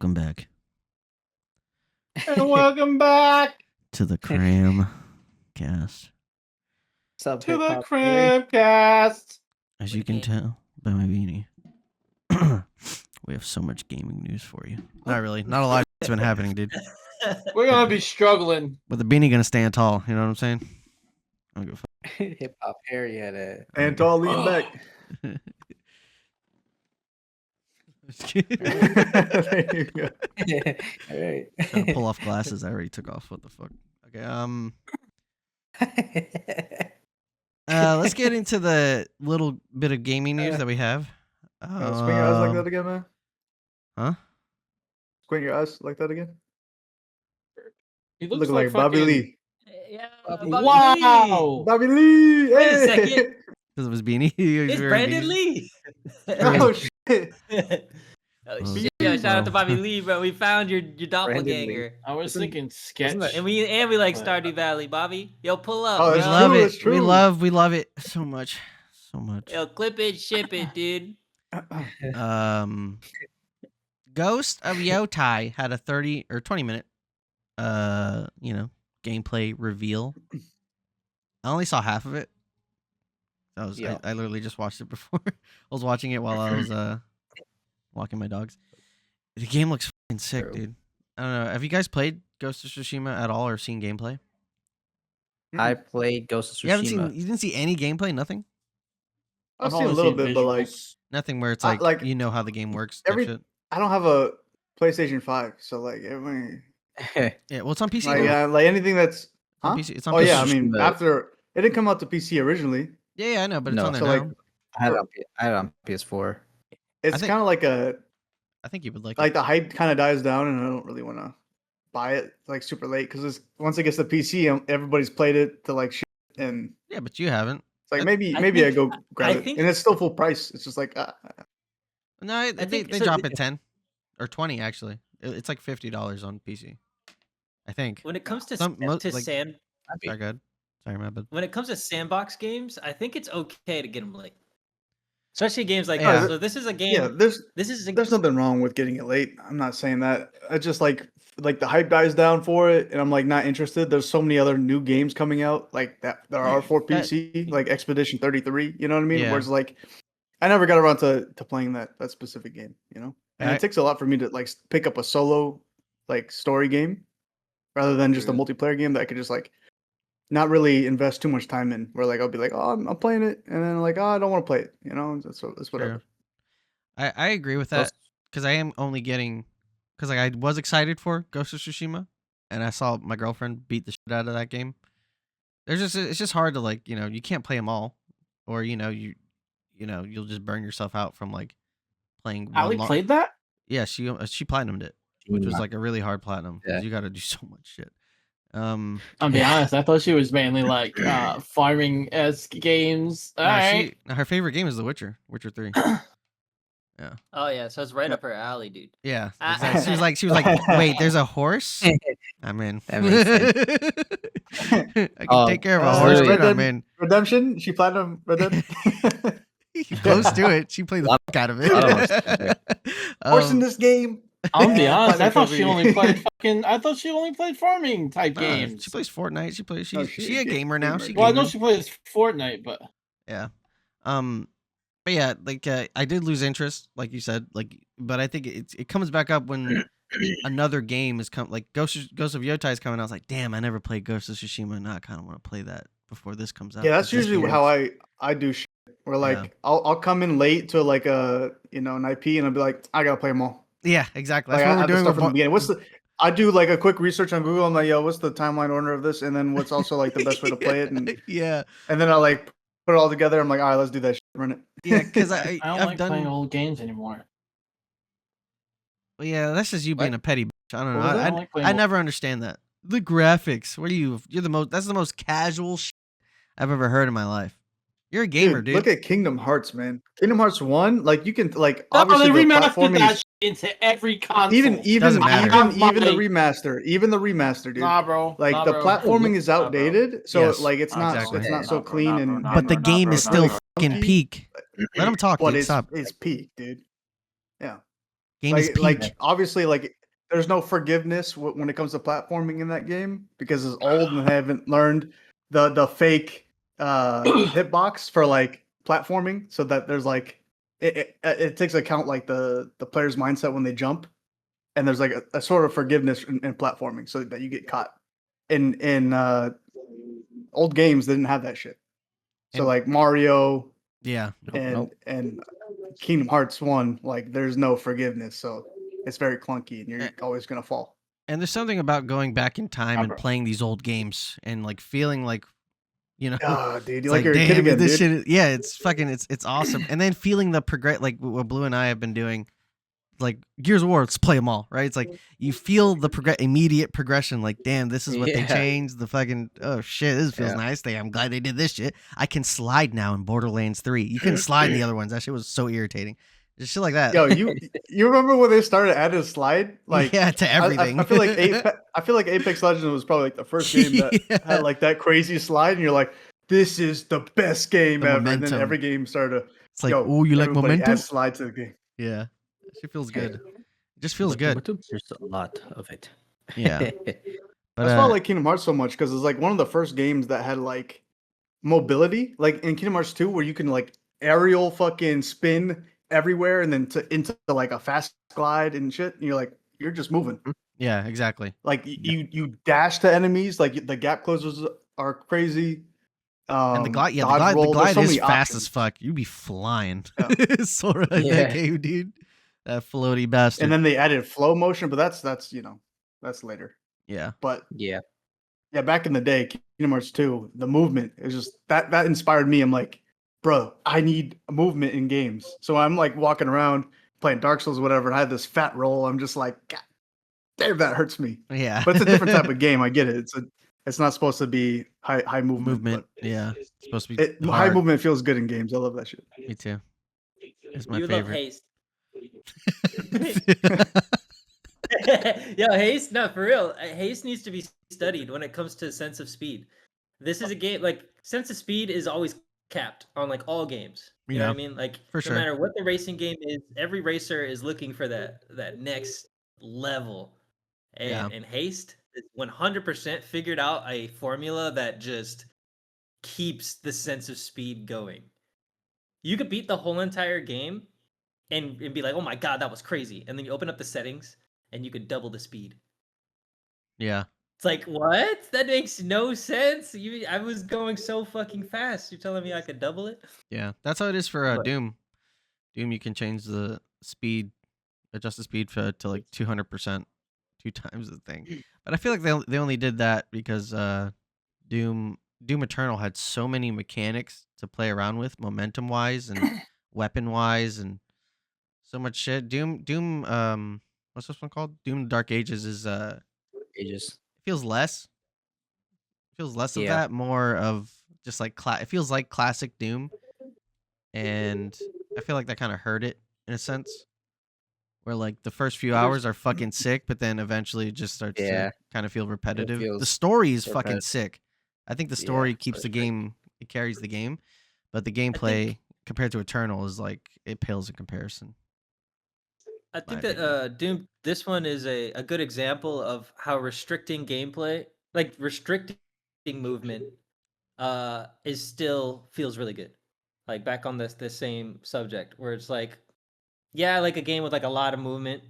welcome back And welcome back to the Cram Cast. to the Cram Cast. As you can tell by my beanie, we have so much gaming news for you. Not really. Not a lot has been happening, dude. We're going to be struggling. With the beanie gonna stand tall, you know what I'm saying? I don't give a fuck. Hip hop Harry had it. And tall lean back. There you go. All right. Trying to pull off glasses. I already took off. What the fuck? Okay. Let's get into the little bit of gaming news that we have. Squint your eyes like that again, man. Huh? Squint your eyes like that again. He Look looks like Bobby fucking- Lee. Yeah, Bobby Wow. Bobby Lee. Wait a Hey. second. Because of his beanie. It's Brandon Lee. Oh shit. Oh shit! Yo, shout out to Bobby Lee, bro. We found your doppelganger, I was thinking sketch. and we like Stardew Valley, Bobby. Yo, pull up. Oh, We that's yo. love true, it. that's true. We love it so much. So much. Yo, clip it, ship it, dude. Ghost of Yotai had a 30 or 20 minute gameplay reveal. I only saw half of it. I literally just watched it before. I was watching it while I was walking my dogs. The game looks fucking sick, dude. I don't know. Have you guys played Ghost of Tsushima at all or seen gameplay? I played Ghost of You haven't Tsushima. seen you didn't see any gameplay, nothing? I've seen a little bit, but like Nothing where it's I- like, like, you know how the game works. Type every- shit. I don't have a PlayStation 5, so like Yeah, well it's on PC. like, now. like anything that's It's on huh? PC. It's on Oh PC. yeah, I mean But- after it didn't come out to PC originally. Yeah, I know, but it's No, on there so, now. like, I had it on PS4. It's think- kind of like I think you would like like it. the hype kind of dies down, and I don't really want to buy it like super late because once it gets to PC, everybody's played it to like shit, and Yeah, but you haven't. it's like I- maybe I I think- go grab I it, think- and it's still full price. It's just like No, they think- they so drop the- it 10 or 20 actually. It's like $50 on PC. I think. When it comes to Some- mo- like- Sorry, Sorry, go ahead. Sorry, my bad. when it comes to sandbox games, I think it's okay to get them late. Especially games like Yeah. this. So this is a game. yeah, This is a there's nothing wrong with getting it late. I'm not saying that. I just like the hype dies down for it, and I'm like not interested. There's so many other new games coming out like that are for PC, like Expedition 33. You know what I mean? Yeah. Whereas like I never got around to playing that specific game. You know, and I- it takes a lot for me to like pick up a solo like story game rather than just a multiplayer game that I could just like not really invest too much time in. Where like I'll be like, oh, I'm playing it, and then like, oh, I don't want to play it. You know, that's whatever. Sure. I agree with that because I am only getting because like I was excited for Ghost of Tsushima and I saw my girlfriend beat the shit out of that game. It's just hard to like you can't play them all, or you'll just burn yourself out from like playing. Ali played that? Yeah, she platinumed it, which was like a really hard platinum because you got to do so much shit. I'll be honest, I thought she was mainly like farming esque games. no, Alright. her favorite game is The Witcher 3. Oh yeah, so it's right up her alley, dude. Yeah, Ah. exactly. She was like, wait, there's a horse? I'm in. That makes I can take care of a Oh, horse, really? dude. I'm in. Redemption. She platinum Red Dead. Close to it. She played the fuck out of it. Horse in this game. I'll be honest, I Platinum thought she Trophy. only played farming type games. She plays Fortnite. She's Oh, she a gamer now. She Well, I know gaming. she plays Fortnite, but Yeah. But yeah, like I did lose interest, like you said, but I think it comes back up when another game is like Ghost of Yotai is coming out. I was like, damn, I never played Ghost of Tsushima, and now I kind of want to play that before this comes out. Yeah, that's 'cause this usually game how looks- I do shit. Where like Yeah. I'll come in late to like an IP, and I'll be like, I gotta play them all. Yeah, exactly. Like That's I what we're have to doing start with from the beginning. I do like a quick research on Google. I'm like, yo, what's the timeline order of this? And then what's also like the best way to play it? And yeah, then I like put it all together. I'm like, all right, let's do that shit. Run it. yeah, because I don't I've like done. playing old games anymore. Well, yeah, that's just you being a petty bitch. I don't know. What was that? I don't like playing I old- never understand that. The graphics. What are you? You're the most. That's the most casual shit I've ever heard in my life. You're a gamer, dude. Look at Kingdom Hearts, man. Kingdom Hearts 1, like you can like Oh, obviously they the remastered platforming that is shit into every console. even Doesn't matter. even the remaster, dude. Nah, bro. Like Nah, the bro. platforming is Nah, bro. outdated, so Yes, like it's not exactly. it's not so Nah, bro, clean nah, bro, and nah, but the bro, game nah, is bro, still nah, fucking funky. peak. Let him talk, What dude. is Stop. it's peak, dude. Yeah. Game is peak. Obviously, like there's no forgiveness when it comes to platforming in that game because it's old and they haven't learned the fake hitbox for like platforming, so that there's like it takes account like the player's mindset when they jump, and there's like a sort of forgiveness in platforming so that you get caught. In old games, they didn't have that shit. So And- like Mario Yeah. and Kingdom Hearts 1, like there's no forgiveness, so it's very clunky and you're always gonna fall. And there's something about going back in time and bro. playing these old games and like feeling like, you know, Ah, dude, it's you like you're a kid damn, again, this dude. shit. Yeah, it's fucking, it's awesome. And then feeling the progress, like what Blue and I have been doing, like Gears of War. Let's play them all, right? It's like you feel the immediate progression. Like, damn, this is what they Yeah. changed. The fucking oh shit, this feels nice. I'm glad they did this shit. I can slide now in Borderlands 3. You couldn't slide in the other ones. That shit was so irritating. Just shit like that. Yo, you remember when they started adding slide? Like yeah, to everything. I feel like Apex Legends was probably like the first game that had like that crazy slide, and you're like, this is the best game ever. Momentum. And then every game started. It's like, oh, you like momentum? Add slide to the game. Yeah, it feels good. It just feels good. There's a lot of it. Yeah, but that's why I like Kingdom Hearts so much because it's like one of the first games that had like mobility, like in Kingdom Hearts 2, where you can like aerial fucking spin everywhere and then into like a fast glide and shit. And you're just moving. Yeah, exactly. Like you dash to enemies. Like the gap closers are crazy. And the glide, dodge roll, the glide so is many fast options. as fuck. You be flying. Yeah. Sort of like that game, dude. That floaty bastard. And then they added flow motion, but that's that's later. Yeah. But Yeah. Back in the day, Kingdom Hearts 2, the movement is just that inspired me. I'm like, bro, I need movement in games. So I'm like walking around playing Dark Souls or whatever, and I had this fat roll. I'm just like, God damn, that hurts me. Yeah. But it's a different type of game. I get it. It's not supposed to be high movement. Yeah. It's supposed to be High hard. movement feels good in games. I love that shit. Me too. It's my You love favorite. haste. Yo, haste, no, for real. Haste needs to be studied when it comes to sense of speed. This is a game like sense of speed is always capped on like all games. You know what I mean? Like for no sure. matter what the racing game is, every racer is looking for that next level. And haste is 100% figured out a formula that just keeps the sense of speed going. You could beat the whole entire game and be like, oh my god, that was crazy. And then you open up the settings and you could double the speed. Yeah. It's like, what? That makes no sense. I was going so fucking fast. You're telling me I could double it? Yeah. That's how it is for But- Doom. Doom, you can change the speed, adjust the speed to like 200%, 2 times the thing. But I feel like they only did that because Doom Eternal had so many mechanics to play around with, momentum wise and weapon wise, and so much shit. Doom what's this one called? Doom Dark Ages is Ages. it feels less of Yeah. that, more of just like it feels like classic Doom, and I feel like that kind of hurt it in a sense, where like the first few hours are fucking sick, but then eventually it just starts to kind of feel repetitive. The feels story is fucking repetitive. sick. I think the story keeps the game, it carries the game, but the gameplay compared to Eternal is like it pales in comparison. I think my that Doom, this one is a good example of how restricting gameplay, like restricting movement, is still feels really good. Like back on this same subject, where it's like, yeah, I like a game with like a lot of movement,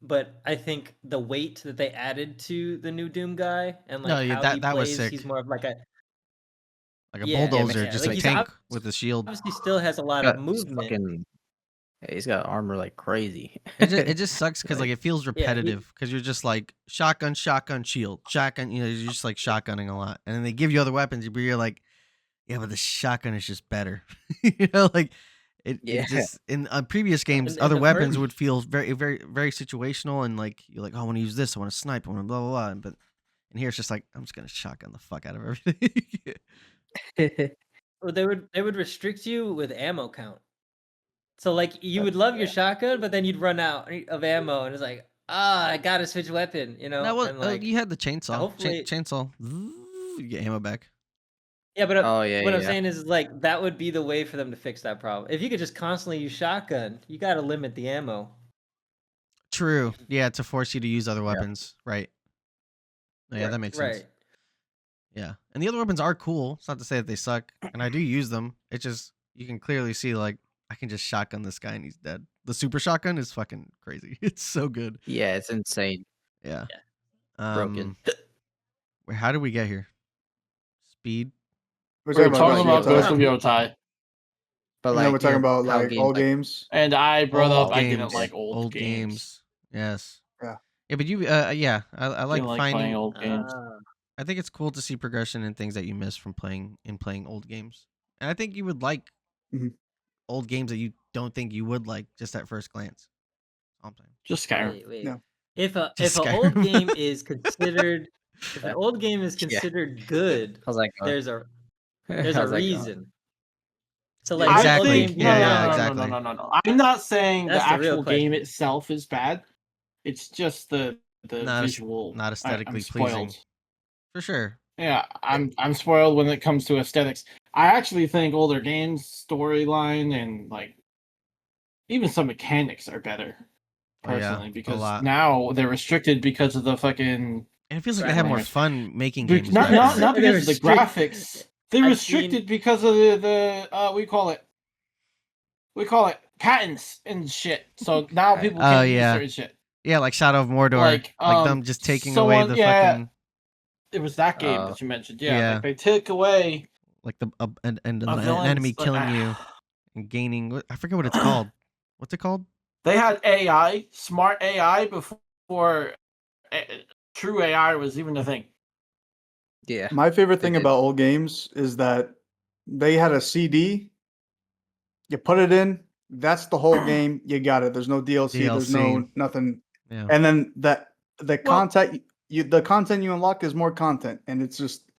but I think the weight that they added to the new Doom guy and like how he that was plays, sick. he's more of like a bulldozer, yeah, just like a he's tank with a shield. obviously still has a lot of movement. He's got armor like crazy. It just sucks because like it feels Yeah, repetitive because you're just like shotgun, shield, shotgun. You know, you're just like shotgunning a lot, and then they give you other weapons, but you're like, yeah, but the shotgun is just better. You know, like it just in previous games, And other the weapons first- would feel very, very, very situational, and like you're like, oh, I want to use this, I want to snipe, I want to blah blah blah. But and here it's just like I'm just gonna shotgun the fuck out of everything. Or they would restrict you with ammo count. So like you would love your shotgun, but then you'd run out of ammo, and it's like, I gotta switch weapon, you know? No, well, and like, you had the chainsaw. hopefully- Chainsaw, you get ammo back. yeah, but Oh, yeah, what I'm yeah. saying is like that would be the way for them to fix that problem. If you could just constantly use shotgun, you gotta limit the ammo. True. Yeah, to force you to use other weapons. Right. Yeah, that makes sense. Right. Yeah. And the other weapons are cool. It's not to say that they suck. And I do use them. It's just, you can clearly see, like, I can just shotgun this guy and he's dead. The super shotgun is fucking crazy. It's so good. Yeah, it's insane. Yeah. Broken. Wait, how did we get here? Speed? We're We're talking talking about Ghost Ghost of of Yotai. But And then like, we're talking about how like games, all like- games. And I brought Old up I games. didn't like old games. Yes. Yeah. Yeah, but you, yeah, I like Didn't like finding. playing old games. I think it's cool to see progression in things that you miss from playing old games. And I think you would like Mhm. old games that you don't think you would like just at first glance. All I'm saying. Just Skyrim. Wait. Yeah. If Just an old Skyrim. game is considered if an old game is considered good, How's that going? there's a How's that going? reason. So Yeah, like exactly. old game, Yeah, no, exactly. no. I'm not saying That's the the real actual game question. itself is bad. It's just the Not as- visual. not I'm aesthetically spoiled. pleasing. For sure. Yeah, I'm spoiled when it comes to aesthetics. I actually think older games storyline and like even some mechanics are better. Oh, yeah, Personally, a because lot. now they're restricted because of the fucking And it feels like they have more Right. fun making games. not back then. not They're because of the restricted. graphics. They're I've restricted seen- because of the we call it patents and shit. So now people Oh, can't use yeah. certain shit. Yeah, like Shadow of Mordor. Like, them just taking away someone- the yeah. fucking, It was that game Oh. that you mentioned. Yeah, Yeah. like they took away like the and a an villain's, enemy like, killing you and gaining. I forget what it's called. What's it called? They had AI, smart AI, before true AI was even a thing. Yeah. My favorite They thing did. about old games is that they had a CD. You put it in, that's the whole game. You got it. There's no DLC. There's no DLC. nothing. Yeah. And then the Well- content the content you unlock is more content, and it's just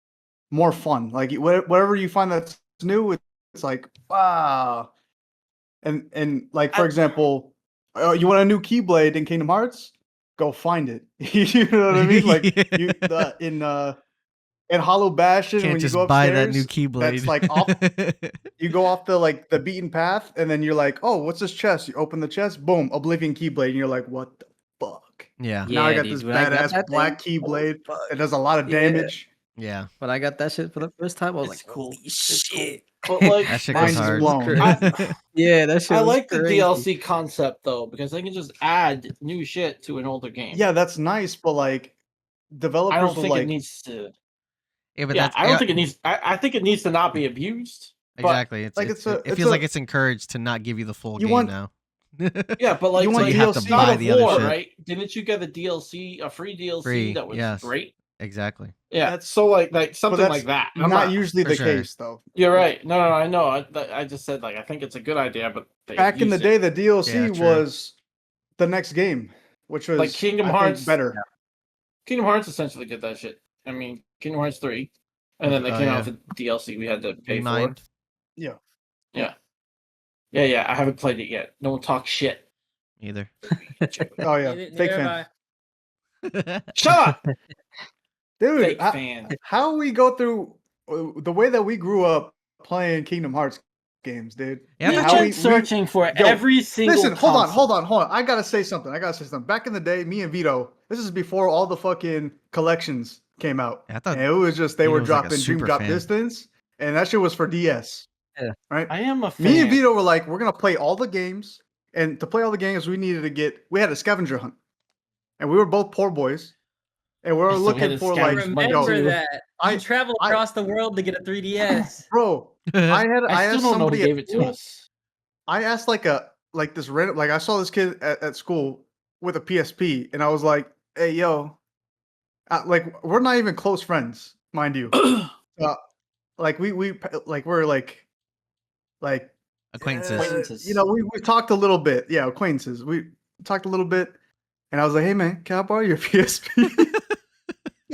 more fun. Like whatever you find that's new, it's like wow. And like for example, you want a new Keyblade in Kingdom Hearts? Go find it. You know what I mean? Like in Hollow Bastion, Can't when you just go buy upstairs, that new Keyblade. that's like off. You go off the beaten path, and then you're like, oh, what's this chest? You open the chest, boom, Oblivion Keyblade, and you're like, what the fuck? Yeah. Now I Yeah, got dude, this when I got badass that black thing, Keyblade. oh, fuck. It does a lot of Yeah. damage. Yeah. When I got that shit for the first time, I was It's like, cool. "Holy It's cool. shit!" But like, That shit Mind goes is hard. blown. Yeah, that shit. I was like the crazy. DLC concept though, because they can just add new shit to an older game. Yeah, that's nice, but like developers I don't will think like it needs to. Yeah, but Yeah, that's I don't think it needs. I think it needs to not be abused. But, exactly. It's, like, it's, it's a- it it's feels like a- it's encouraged to not give you the full You game want- now. Yeah, but like, You want like you have to DLC? God buy of the other War, shit. right? Didn't you get a DLC, a free DLC Free, that was yes. great? Exactly. Yeah, That's- so like but something that's like that. I'm not usually For the sure. case though. You're right. No, I know. I just said like I think it's a good idea, but they Back in the use day, it. the DLC Yeah, true. was the next game, which was Like Kingdom I think, Hearts. better. Kingdom Hearts essentially did that shit. I mean, Kingdom Hearts 3, and then they Oh, came yeah. out with the DLC we had to pay for. Mind. Yeah. I haven't played it yet. No one talk shit. Either. Oh yeah, Neither fake have fan. I. Shut up, Dude, fake fan. how we go through the way that we grew up playing Kingdom Hearts games, dude. Yeah, We've but how been searching for Yo, every single. Listen, hold console. on. I gotta say something. Back in the day, me and Vito, this is before all the fucking collections came out. I thought And it was just they Vito were was like a dropping Dream super Drop fan. Distance, and that shit was for DS. Yeah. Right. I am a fan. Me and Vito were like, we're gonna play all the games, and to play all the games, we had a scavenger hunt, and we were both poor boys, and we were So we had looking a for I scavenger like, hunt. remember Yo, that. You travel I- across the world to get a 3DS. bro. I I asked still don't know who somebody gave at it to school- us. I asked this random, like I saw this kid at school with a PSP, and I was like, "Hey, yo, like we're not even close friends, mind you. Like we're like acquaintances. Acquaintances. you know, we talked a little bit, yeah, acquaintances. We talked a little bit, and I was like, "Hey, man, can I borrow your PSP?"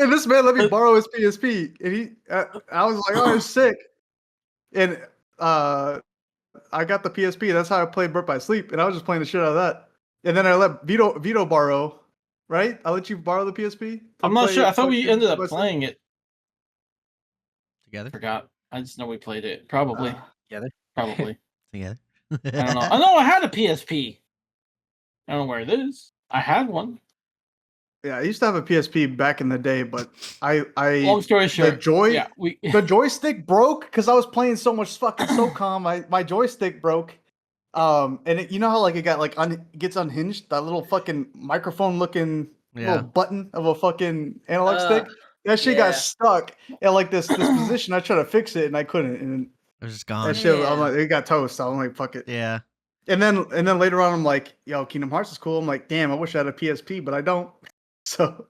And this man let me borrow his PSP, and I was like, "Oh, it's sick," and I got the PSP. That's how I played Birth by Sleep, and I was just playing the shit out of that. And then I let Vito borrow, right? I let you borrow the PSP. I'm not sure. I thought we ended up playing it. Together. Forgot. I just know we played it. Probably. Together? Probably. Together. I don't know. I know I had a PSP. I don't know where it is. I had one. Yeah, I used to have a PSP back in the day, but I Long story short, the joystick broke because I was playing so much fucking SOCOM. My joystick broke. And you know how like it got like gets unhinged, that little fucking microphone looking little button of a fucking analog stick. That shit got stuck in like this position. I tried to fix it and I couldn't, and It was just gone. that shit, I'm like, it got toast. So I'm like, fuck it. Yeah. And then later on, I'm like, yo, Kingdom Hearts is cool. I'm like, damn, I wish I had a PSP, but I don't. So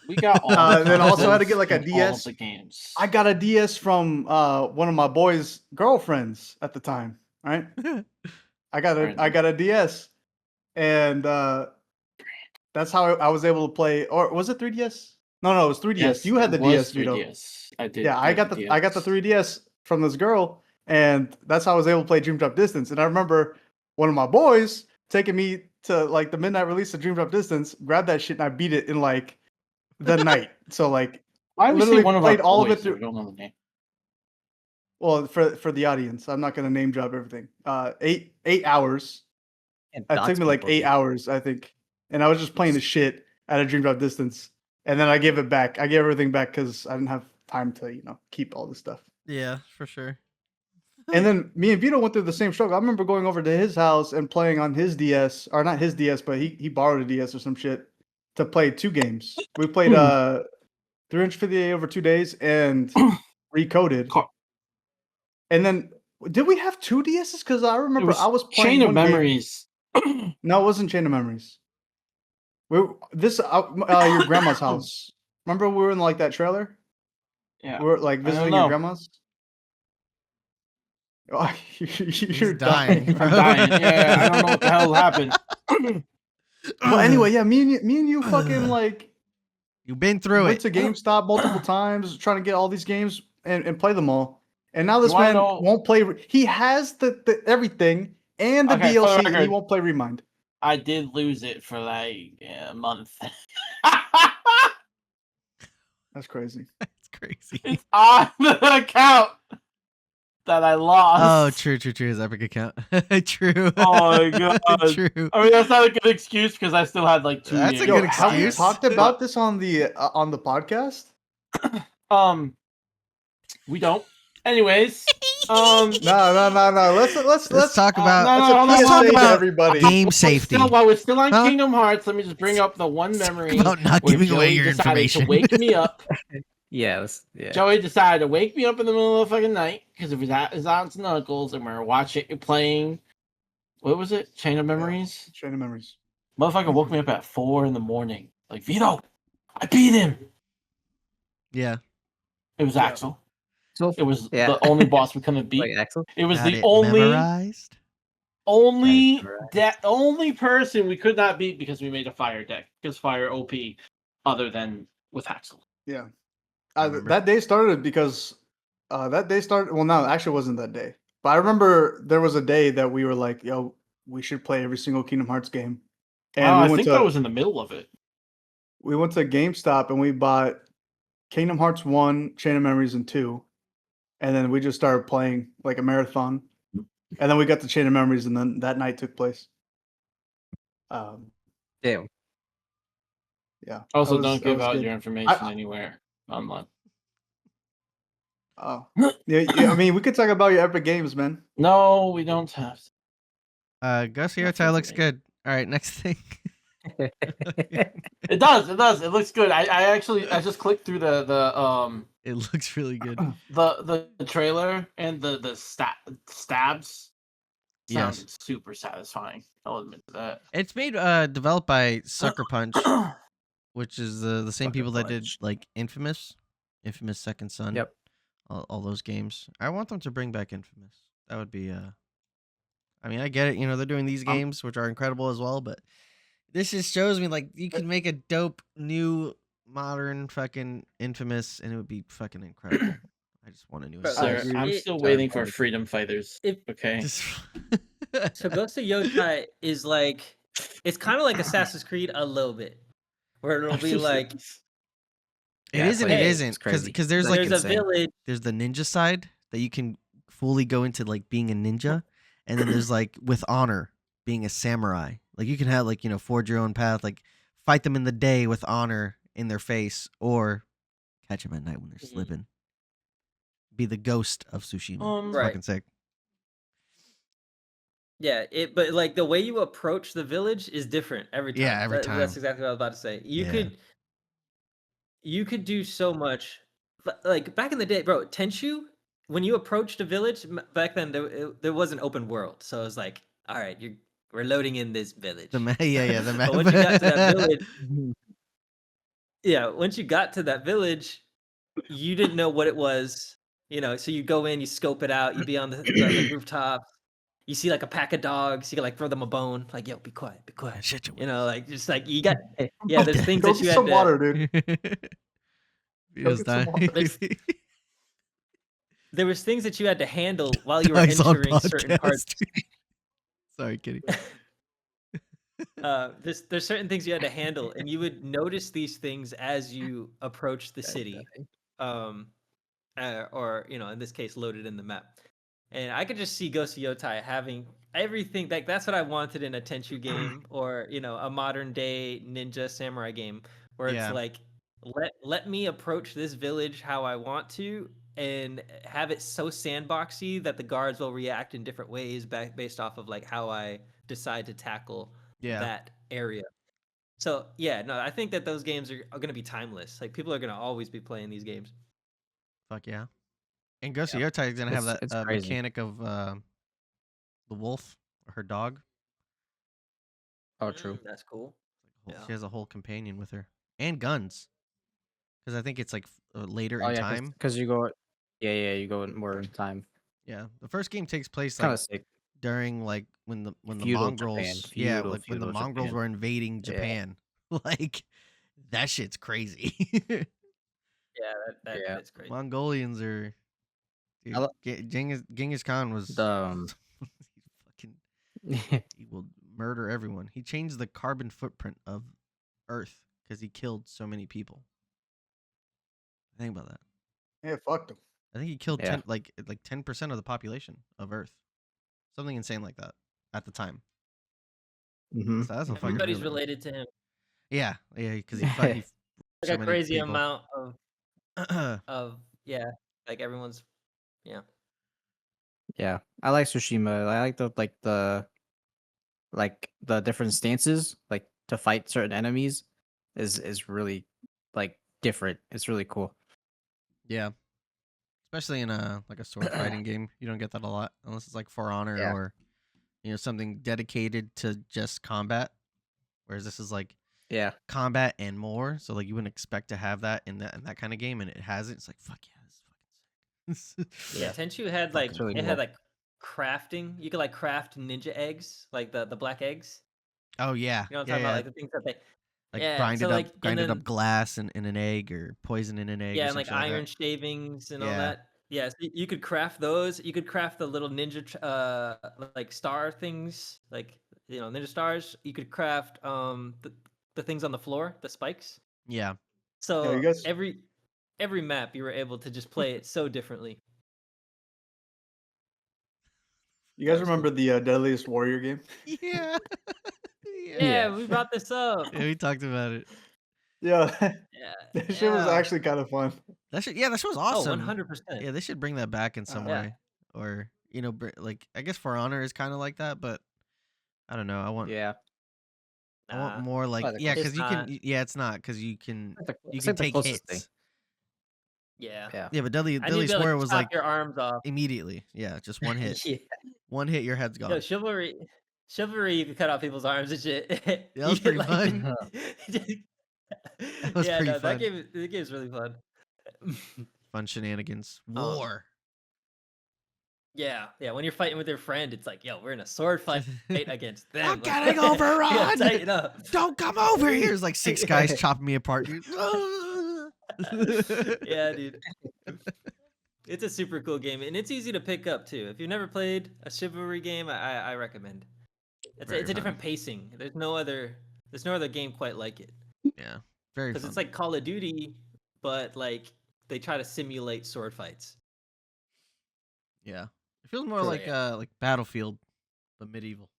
we got all. then also had to get like a and DS. All of the games. I got a DS from one of my boys' girlfriends at the time. Right. I got a DS, and that's how I was able to play. Or was it 3DS? No, it was 3DS. Yes, You had the it was DS, Vito. 3DS. I did. Yeah, I got the 3DS from this girl, and that's how I was able to play Dream Drop Distance. And I remember one of my boys taking me to like the midnight release of Dream Drop Distance, grabbed that shit, and I beat it in like the night. So like, I literally one of played our all of boys, it through. I don't know the name. Well, for the audience, I'm not gonna name drop everything. 8 hours. It took me like 8 hours, I think, and I was just playing the shit out of Dream Drop Distance, and then I gave it back. I gave everything back because I didn't have time to keep all this stuff. Yeah, for sure. And then me and Vito went through the same struggle. I remember going over to his house and playing on his DS, or not his DS, but he borrowed a DS or some shit to play 2 games. We played 358 over 2 days and Recoded. And then did we have 2 DSs? Because I remember I was playing Chain of Memories. No, it wasn't Chain of Memories. Your grandma's house. Remember we were in like that trailer? Yeah. We were like visiting your grandma's. Oh, you're dying. I'm dying. Yeah, I don't know what the hell happened. Well, anyway, yeah, me and you fucking like you've been through went to GameStop multiple times trying to get all these games and play them all. And now this man won't play. He has the everything and the DLC, and he won't play Remind. I did lose it for like a month. That's crazy. That's crazy. It's on the account that I lost. Oh, true. His Epic account. True. Oh my god. True. I mean, that's not a good excuse because I still had like 2 That's years. a good Have we excuse. talked about this on the podcast? We don't. Anyways, No. Let's talk about. let's talk about everybody. Game safety. While we're still on Kingdom Hearts, let me just bring up the one memory about not where giving away Joey your decided information. to wake me up. Yeah. Joey decided to wake me up in the middle of the fucking night because of his aunts and uncles, and we were playing. What was it? Chain of Memories. Chain of Memories. Motherfucker woke me up at 4 a.m. Like, Vito, I beat him. Yeah. It was Axel. So It was the only boss we couldn't beat. like Axel. It was Got the it only memorized? only person we could not beat because we made a fire deck. Because fire OP, other than with Axel. Yeah. That day started because well, no, actually it wasn't that day. But I remember there was a day that we were like, yo, we should play every single Kingdom Hearts game. And I think that was in the middle of it. We went to GameStop and we bought Kingdom Hearts 1, Chain of Memories, and 2. And then we just started playing like a marathon. And then we got the Chain of Memories, and then that night took place. Damn. Yeah. Also, don't give out your information anywhere online. Oh. Yeah, I mean, we could talk about your epic games, man. No, we don't have to. Ghost Hero Tie looks good. All right, next thing. It does. It looks good. I just clicked through the It looks really good. The trailer and the stabs sound super satisfying. I'll admit to that. It's made developed by Sucker Punch, which is the same people that did like Infamous Second Son. Yep. All those games. I want them to bring back Infamous. That would be I mean, I get it, they're doing these games which are incredible as well, but this just shows me like you can make a dope new modern fucking Infamous and it would be fucking incredible. I just want a new Sir, I'm still waiting for Freedom Fighters. Okay. So Ghost of Yokai is like, it's kind of like Assassin's Creed a little bit, where it'll be like, it is and it isn't, because there's like a village. There's the ninja side that you can fully go into like being a ninja, and then there's like with honor, being a samurai. Like you can have like, forge your own path, like fight them in the day with honor in their face, or catch them at night when they're Mhm. slipping. Be the ghost of Tsushima. It's Right. fucking sick. Yeah, but like the way you approach the village is different every time. Yeah, every time. That's exactly what I was about to say. Yeah. You could do so much. Like back in the day, bro, Tenchu, when you approached a village back then, there was an open world, so it was like, all right, we're loading in this village. The map. Yeah, the map. But once you got to that village, yeah, once you got to that village, you didn't know what it was, so you go in, you scope it out, you be on the rooftop, you see like a pack of dogs, you can like throw them a bone, like, yo, be quiet, Shut your like just like you got, yeah, there's things Go that you get had some to, water, dude. Feels get some dying. water. there was things that you had to handle while you were Dogs on entering certain parts. podcast. Sorry, kitty. There's certain things you had to handle, and you would notice these things as you approach the city, or in this case, loaded in the map. And I could just see Ghost of Yotai having everything. Like that's what I wanted in a Tenchu game, or a modern day ninja samurai game, where Yeah. it's like let me approach this village how I want to, and have it so sandboxy that the guards will react in different ways based off of like how I decide to tackle that area. So yeah, no, I think that those games are going to be timeless. Like people are going to always be playing these games. Fuck yeah. And Ghost of Yotai is gonna have that mechanic of the wolf or her dog. Oh, true. That's cool. She has a whole companion with her and guns. Because I think it's like later in time. Because you go, you go more in time. Yeah, the first game takes place Kind like of sick. during like when the Feudal Mongols, Japan. like when the Feudal Mongols Japan. were invading Japan. Like that shit's crazy. Yeah, that's crazy. Mongolians are. Dude, Genghis Khan was. Fucking. He will murder everyone. He changed the carbon footprint of Earth because he killed so many people. Think about that. Yeah, fuck them. I think he killed 10% of the population of Earth. Something insane like that at the time. Mm-hmm. So that's everybody's related to him. Yeah, because he like so a crazy people. amount of like everyone's Yeah, I like Tsushima. I like the different stances, like to fight certain enemies, is really like different. It's really cool. Yeah, especially in a sword fighting game, you don't get that a lot unless it's like For Honor or something dedicated to just combat. Whereas this is like combat and more, so like you wouldn't expect to have that in that kind of game, and it has it. It's like fuck yeah, this is fucking sick. Yeah, Tenchu had like really had like crafting. You could like craft ninja eggs, like the black eggs. Oh yeah, you know what I'm talking about, like the things that they grinded up glass in an egg or poison in an egg. Yeah, or and like iron shavings and all that. Yeah, so you could craft those. You could craft the little ninja like star things, like ninja stars. You could craft the things on the floor, the spikes. Yeah. So every map you were able to just play it so differently. You guys remember the Deadliest Warrior game? Yeah. Yeah, we brought this up. Yeah, we talked about it. Yeah. That shit was actually kind of fun. That shit was awesome. 100%. Yeah, they should bring that back in some way. Or, like I guess For Honor is kind of like that, but I don't know. I want more like because you can it's not because you can take hits. Thing. Yeah, but Deadliest Warrior was like your arms off immediately. Yeah, just one hit. One hit, your head's gone. No, chivalry, you could cut off people's arms and shit. That was pretty fun. That was pretty fun. That game's really fun. Fun shenanigans. War. Yeah. When you're fighting with your friend, it's like, yo, we're in a sword fight against them. I'm getting overrun. Don't come over here. There's like 6 guys chopping me apart. Yeah, dude. It's a super cool game, and it's easy to pick up too. If you've never played a chivalry game, I recommend. It's a different pacing. There's no other game quite like it. Yeah, very. Because it's like Call of Duty, but like they try to simulate sword fights. Yeah, it feels more like Battlefield, but medieval.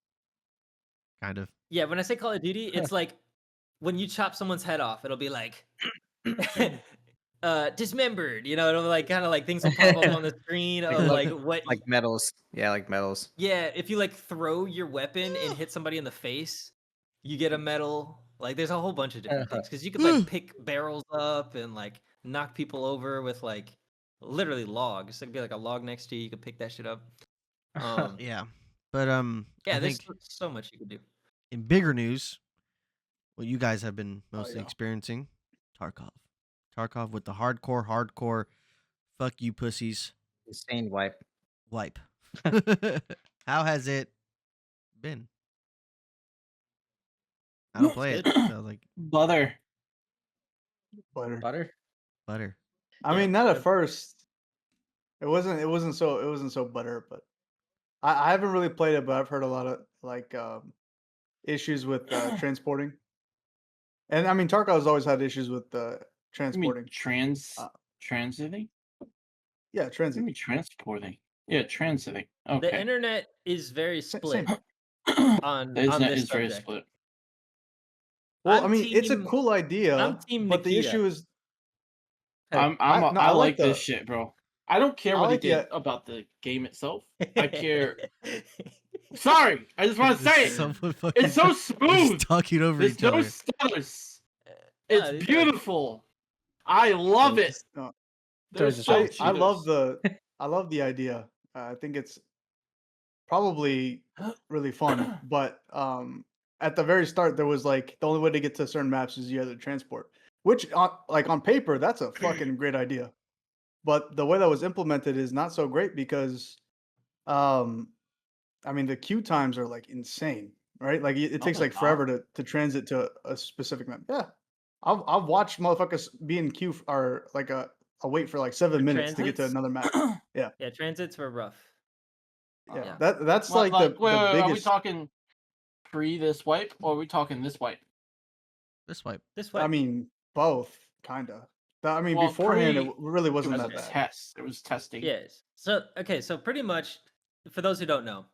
kind of. Yeah, when I say Call of Duty, it's like when you chop someone's head off, it'll be like dismembered, it'll like kind of like things will pop up on the screen of like what like medals. Yeah, like medals. yeah, if you like throw your weapon and hit somebody in the face, you get a medal. Like there's a whole bunch of different things because you could like pick barrels up and like knock people over with like literally logs. There'd be like a log next to you. You could pick that shit up. Yeah, but Yeah, I there's think so much you could do. in bigger news, what you guys have been mostly yeah. experiencing, Tarkov with the hardcore, fuck you pussies Insane wipe. wipe. How has it been? I don't play it, so like Butter. Butter. butter. I Yeah, mean, not at but- first. It wasn't so butter, but I haven't really played it, but I've heard a lot of like issues with transporting. And I mean, Tarkov's always had issues with You mean transporting. transiting? Yeah, What do transit. you mean transporting? Yeah, transiting. Okay. The internet is very split Same. on The internet this is very subject. split. Well, I'm I mean, it's a team- cool idea, I'm team but the Nikita. issue is Hey, I like like this the- shit, bro. I don't care I what like he did the- about the game itself. I care. Sorry, I just want to say it. Someone fucking It's so smooth. just talking over There's each no other. stutters. Yeah, It's these are- beautiful. I love it. no, There's just so like I love cheaters. I love the idea. I think it's probably really fun, but at the very start there was like the only way to get to certain maps is you had to transport, which on paper that's a fucking great idea. But the way that was implemented is not so great because I mean the queue times are like insane, right? Like it takes they're like forever to transit to a specific map. Yeah. I've watched motherfuckers be in queue or like a wait for like 7 minutes to get to transits? another map. Yeah, transits were rough. Yeah. Yeah. That's What, like the wait, are we biggest talking pre this wipe or are we talking this wipe? This wipe. This way. I mean, both kinda. I mean, Well, beforehand, it pre- really It wasn't was that a bad. test. It was testing. Yes. So pretty much, for those who don't know,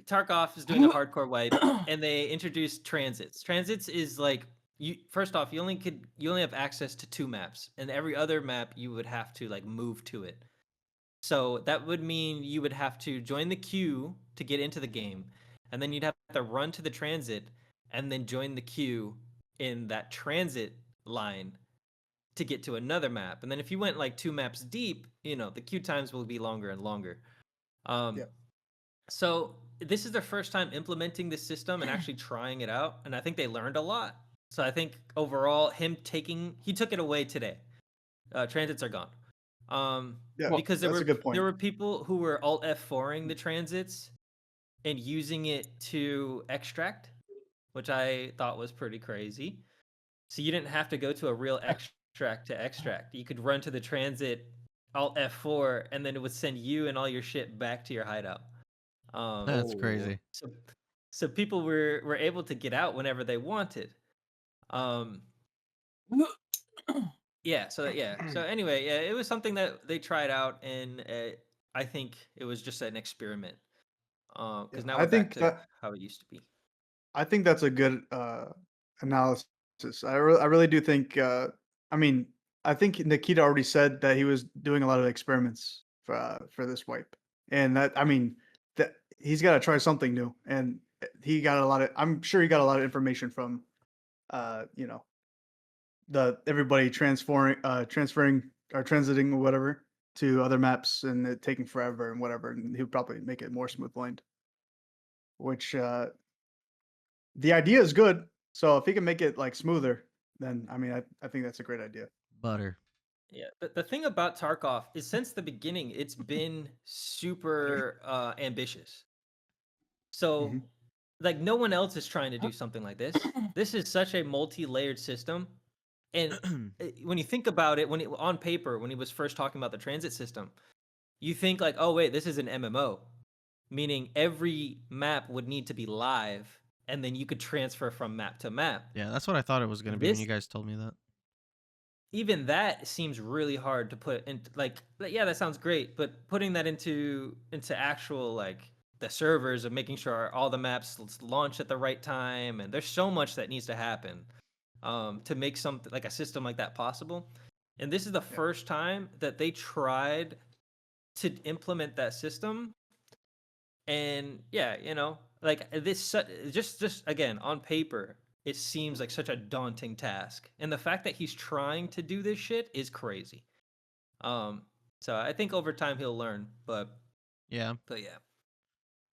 Tarkov is doing a hardcore wipe, and they introduced transits. Transits is like you. First off, you only have access to 2 maps, and every other map you would have to like move to it. So that would mean you would have to join the queue to get into the game, and then you'd have to run to the transit, and then join the queue in that transit line to get to another map. And then if you went like 2 maps deep, the queue times will be longer and longer. Yeah. So this is their first time implementing this system and actually trying it out, and I think they learned a lot. So I think overall, he took it away today. Transits are gone. Yeah, Because that's a good point. there were people who were Alt F4ing the transits and using it to extract, which I thought was pretty crazy. So you didn't have to go to a real extract to extract. You could run to the transit, Alt F4, and then it would send you and all your shit back to your hideout. That's crazy. So people were able to get out whenever they wanted. Yeah. So anyway, yeah, it was something that they tried out, and I think it was just an experiment. Because Yeah, now I we're back think to how it used to be. I think that's a good analysis. I really do think. I mean, I think Nikita already said that he was doing a lot of experiments for this wipe, and that I mean that he's got to try something new, and he got a lot of. I'm sure he got a lot of information from, the everybody transferring or transiting or whatever to other maps and it taking forever and whatever, and he'll probably make it more smooth lined. Which the idea is good. So if he can make it like smoother, then I mean I think that's a great idea. Butter. Yeah, the thing about Tarkov is since the beginning, it's been super ambitious. So, Mhm. like, no one else is trying to do something like this. This is such a multi-layered system, and when you think about it, on paper, when he was first talking about the transit system, you think like, oh wait, this is an MMO, meaning every map would need to be live, and then you could transfer from map to map. Yeah, that's what I thought it was going to be when This- you guys told me that. Even that seems really hard to put in. Like, yeah, that sounds great, but putting that into actual like the servers of making sure all the maps launch at the right time, and there's so much that needs to happen to make something like a system like that possible. And this is the first time that they tried to implement that system. And yeah, like this just again on paper, it seems like such a daunting task. And the fact that he's trying to do this shit is crazy. So I think over time he'll learn, but Yeah.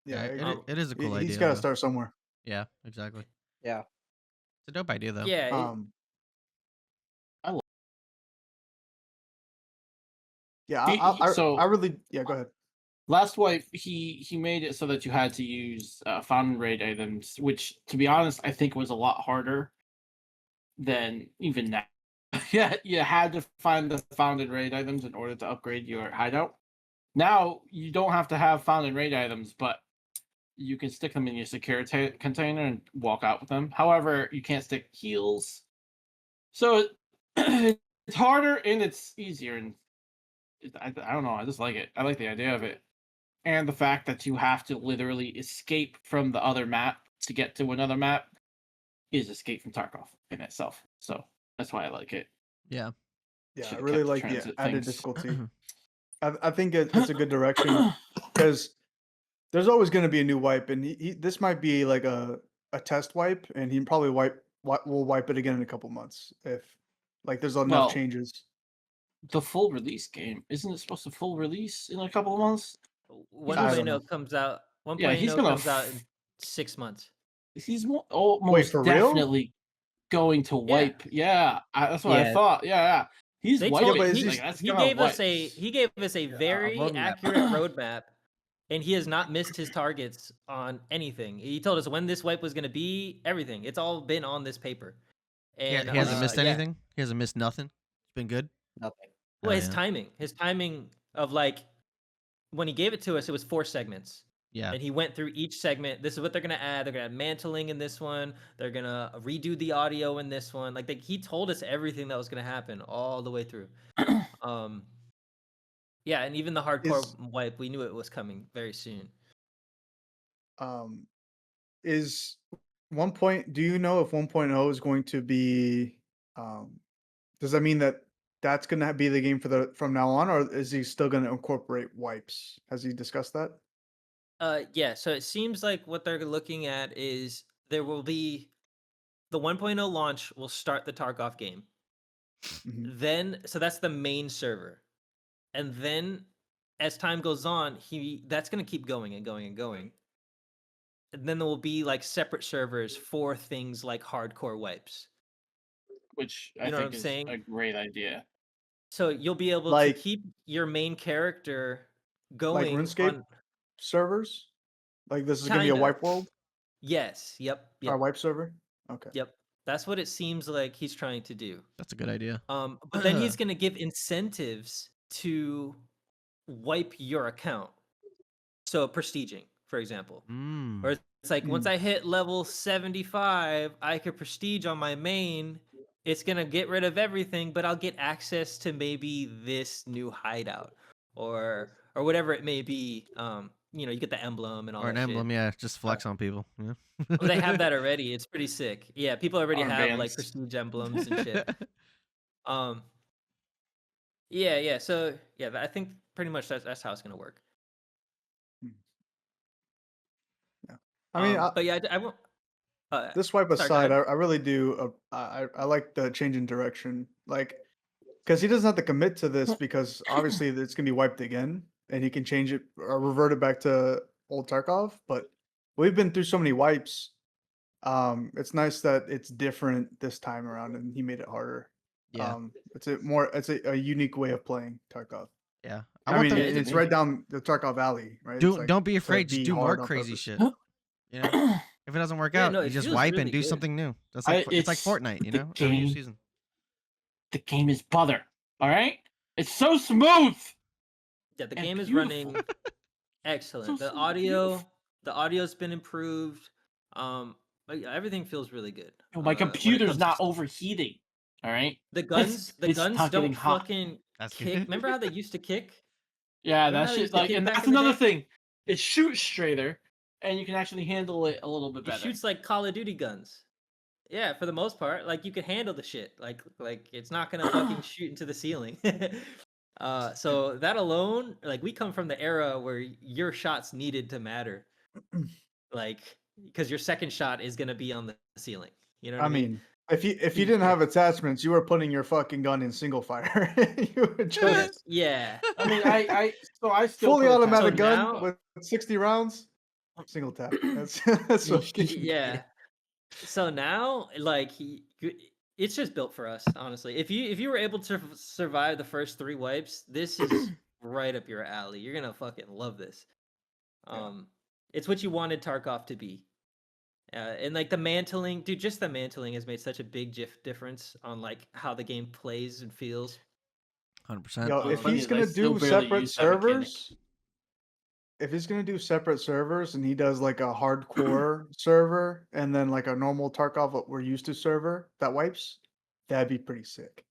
Yeah, it is a cool idea. He's got to though. start somewhere. Yeah, exactly. Yeah. It's a dope idea though. yeah, Yeah, So- I really, yeah, go ahead. Last wipe, he made it so that you had to use found raid items, which, to be honest, I think was a lot harder than even now. Yeah, you had to find the found and raid items in order to upgrade your hideout. Now you don't have to have found and raid items, but you can stick them in your security container and walk out with them. However, you can't stick heals. So it's harder and it's easier, and I don't know. I just like it. I like the idea of it. And the fact that you have to literally escape from the other map to get to another map is escape from Tarkov in itself. So that's why I like it. Yeah. Yeah, I Should've really kept like the transit added things. difficulty. I think it's a good direction because there's always going to be a new wipe, and this might be like a test wipe, and he probably will wipe it again in a couple months if like there's enough Well, changes. The full release game, isn't it supposed to full release in a couple of months? I don't 1.0 know. comes out. 1.0 Yeah, he's gonna comes out in 6 months. He's almost for real? definitely going to wipe. Yeah, that's what I Yeah. thought. Yeah. He's They wiping. told but he, it's Like, that's he gonna gave us a wipe. he gave us a very roadmap. accurate roadmap, and he has not missed his targets on anything. He told us when this wipe was going to be, everything. It's all been on this paper. And he hasn't missed yeah. anything. He hasn't missed nothing. It's been good. Nothing. Well, Oh, his yeah. timing of like when he gave it to us, it was 4 segments. Yeah. And he went through each segment. This is what they're gonna add. They're gonna add mantling in this one. They're gonna redo the audio in this one. Like he told us everything that was gonna happen all the way through. Yeah, and even the hardcore wipe, we knew it was coming very soon. Is 1. Do you know if 1.0 is going to be? Does that mean that that's going to be the game from now on, or is he still going to incorporate wipes? Has he discussed that? Yeah, so it seems like what they're looking at is there will be the 1.0 launch will start the Tarkov game. Mhm. Then so that's the main server. And then as time goes on, that's going to keep going and going and going. And then there will be like separate servers for things like hardcore wipes. Which I You know what think I'm is saying? a great idea. So you'll be able to Like- keep your main character Like going RuneScape on. servers? Like this is going to be a Kinda. wipe world Yes. Yep. or a wipe server? Okay. Yep. That's what it seems like he's trying to do. That's a good idea. But then he's going to give incentives to wipe your account. So prestiging, for example. Or it's like once I hit level 75, I could prestige on my main. It's going to get rid of everything, but I'll get access to maybe this new hideout or whatever it may be. You get the emblem and all Or an that emblem, shit. yeah. Just flex on people. Yeah. Well, they have that already. It's pretty sick. Yeah, people already have like Armbands. prestige emblems and shit. Yeah. So yeah, I think pretty much that's how it's gonna work. Yeah. I mean, but yeah, I won't. this wipe sorry, go aside, ahead. I really do. I like the change in direction, like because he doesn't have to commit to this because obviously it's gonna be wiped again, and he can change it or revert it back to old Tarkov. But we've been through so many wipes. It's nice that it's different this time around, and he made it harder. Yeah. It's a unique way of playing Tarkov. Yeah. I want mean, them- it's right down the Tarkov alley, right? It's like don't be to afraid. Just be do more hard on crazy purpose. shit. You know? If it doesn't work Yeah, out, no, you it just feels wipe really and do good. something new. That's like it's like It's Fortnite, you the know? Every new game. season. The game is butter. All right, it's so smooth. Yeah, the and game is beautiful. running excellent. So The beautiful. audio's been improved. But yeah, everything feels really good. My when it computer's comes not to- overheating. All right. The guns it's don't not getting hot. fucking That's kick. good. Remember how they used to kick? Yeah, Remember that how they shit. used to Like, kick and back that's in the another day? thing. it shoots straighter, and you can actually handle it a little bit It better. shoots like Call of Duty guns. Yeah, for the most part, like you can handle the shit. Like it's not gonna fucking shoot into the ceiling. So that alone, like we come from the era where your shots needed to matter, like because your second shot is gonna be on the ceiling. You know what I I mean? mean, if you didn't have attachments, you were putting your fucking gun in single fire. You were just Yeah. I mean, I still fully put automatic So gun now- with 60 rounds, single tap. That's fucking Yeah. So now, like it's just built for us, honestly. If you were able to survive the first 3 wipes, this is right up your alley. You're gonna fucking love this. It's what you wanted Tarkov to be. And like the mantling, dude, just the mantling has made such a big difference on like how the game plays and feels. 100%. Yo, if funny he's is I gonna still do barely separate use that mechanic. servers, if he's gonna do separate servers and he does like a hardcore server and then like a normal Tarkov what we're used to server that wipes, that'd be pretty sick.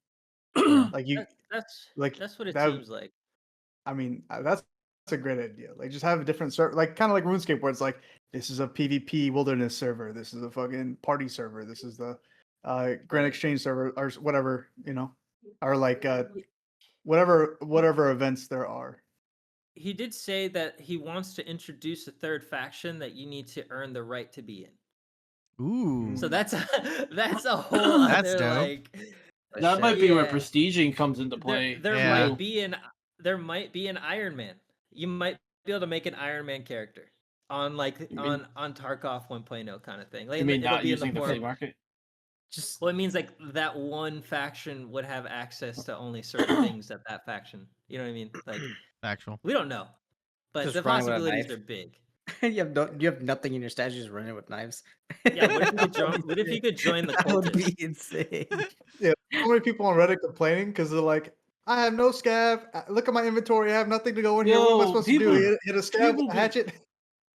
Like you, That's like what it that. seems like. I mean, that's a great idea. Like just have a different server, like kind of like RuneScape, where it's like this is a PvP wilderness server, this is a fucking party server, this is the Grand Exchange server, or whatever, you know, or like whatever events there are. He did say that he wants to introduce a third faction that you need to earn the right to be in. Ooh. So that's a whole That's other dope. like That might be where Yeah. prestiging comes into play. there Yeah. might be an Iron Man. You might be able to make an Iron Man character on like You mean- on Tarkov 1.0 kind of thing. Like You mean it'll not be in the using the flea form. market? Just Well, it means like that one faction would have access to only certain things that faction. You know what I mean? Like Factual. we don't know, but Just the running with a possibilities knife. are big. you have nothing in your stats. You just running with knives. Yeah, what if you could join? What if you could join the That would cultists? be insane. Yeah, so many people on Reddit complaining because they're like, I have no scav. Look at my inventory. I have nothing to go in here. What am I Yo, supposed people- to do? Hit a scav people with a be- hatchet?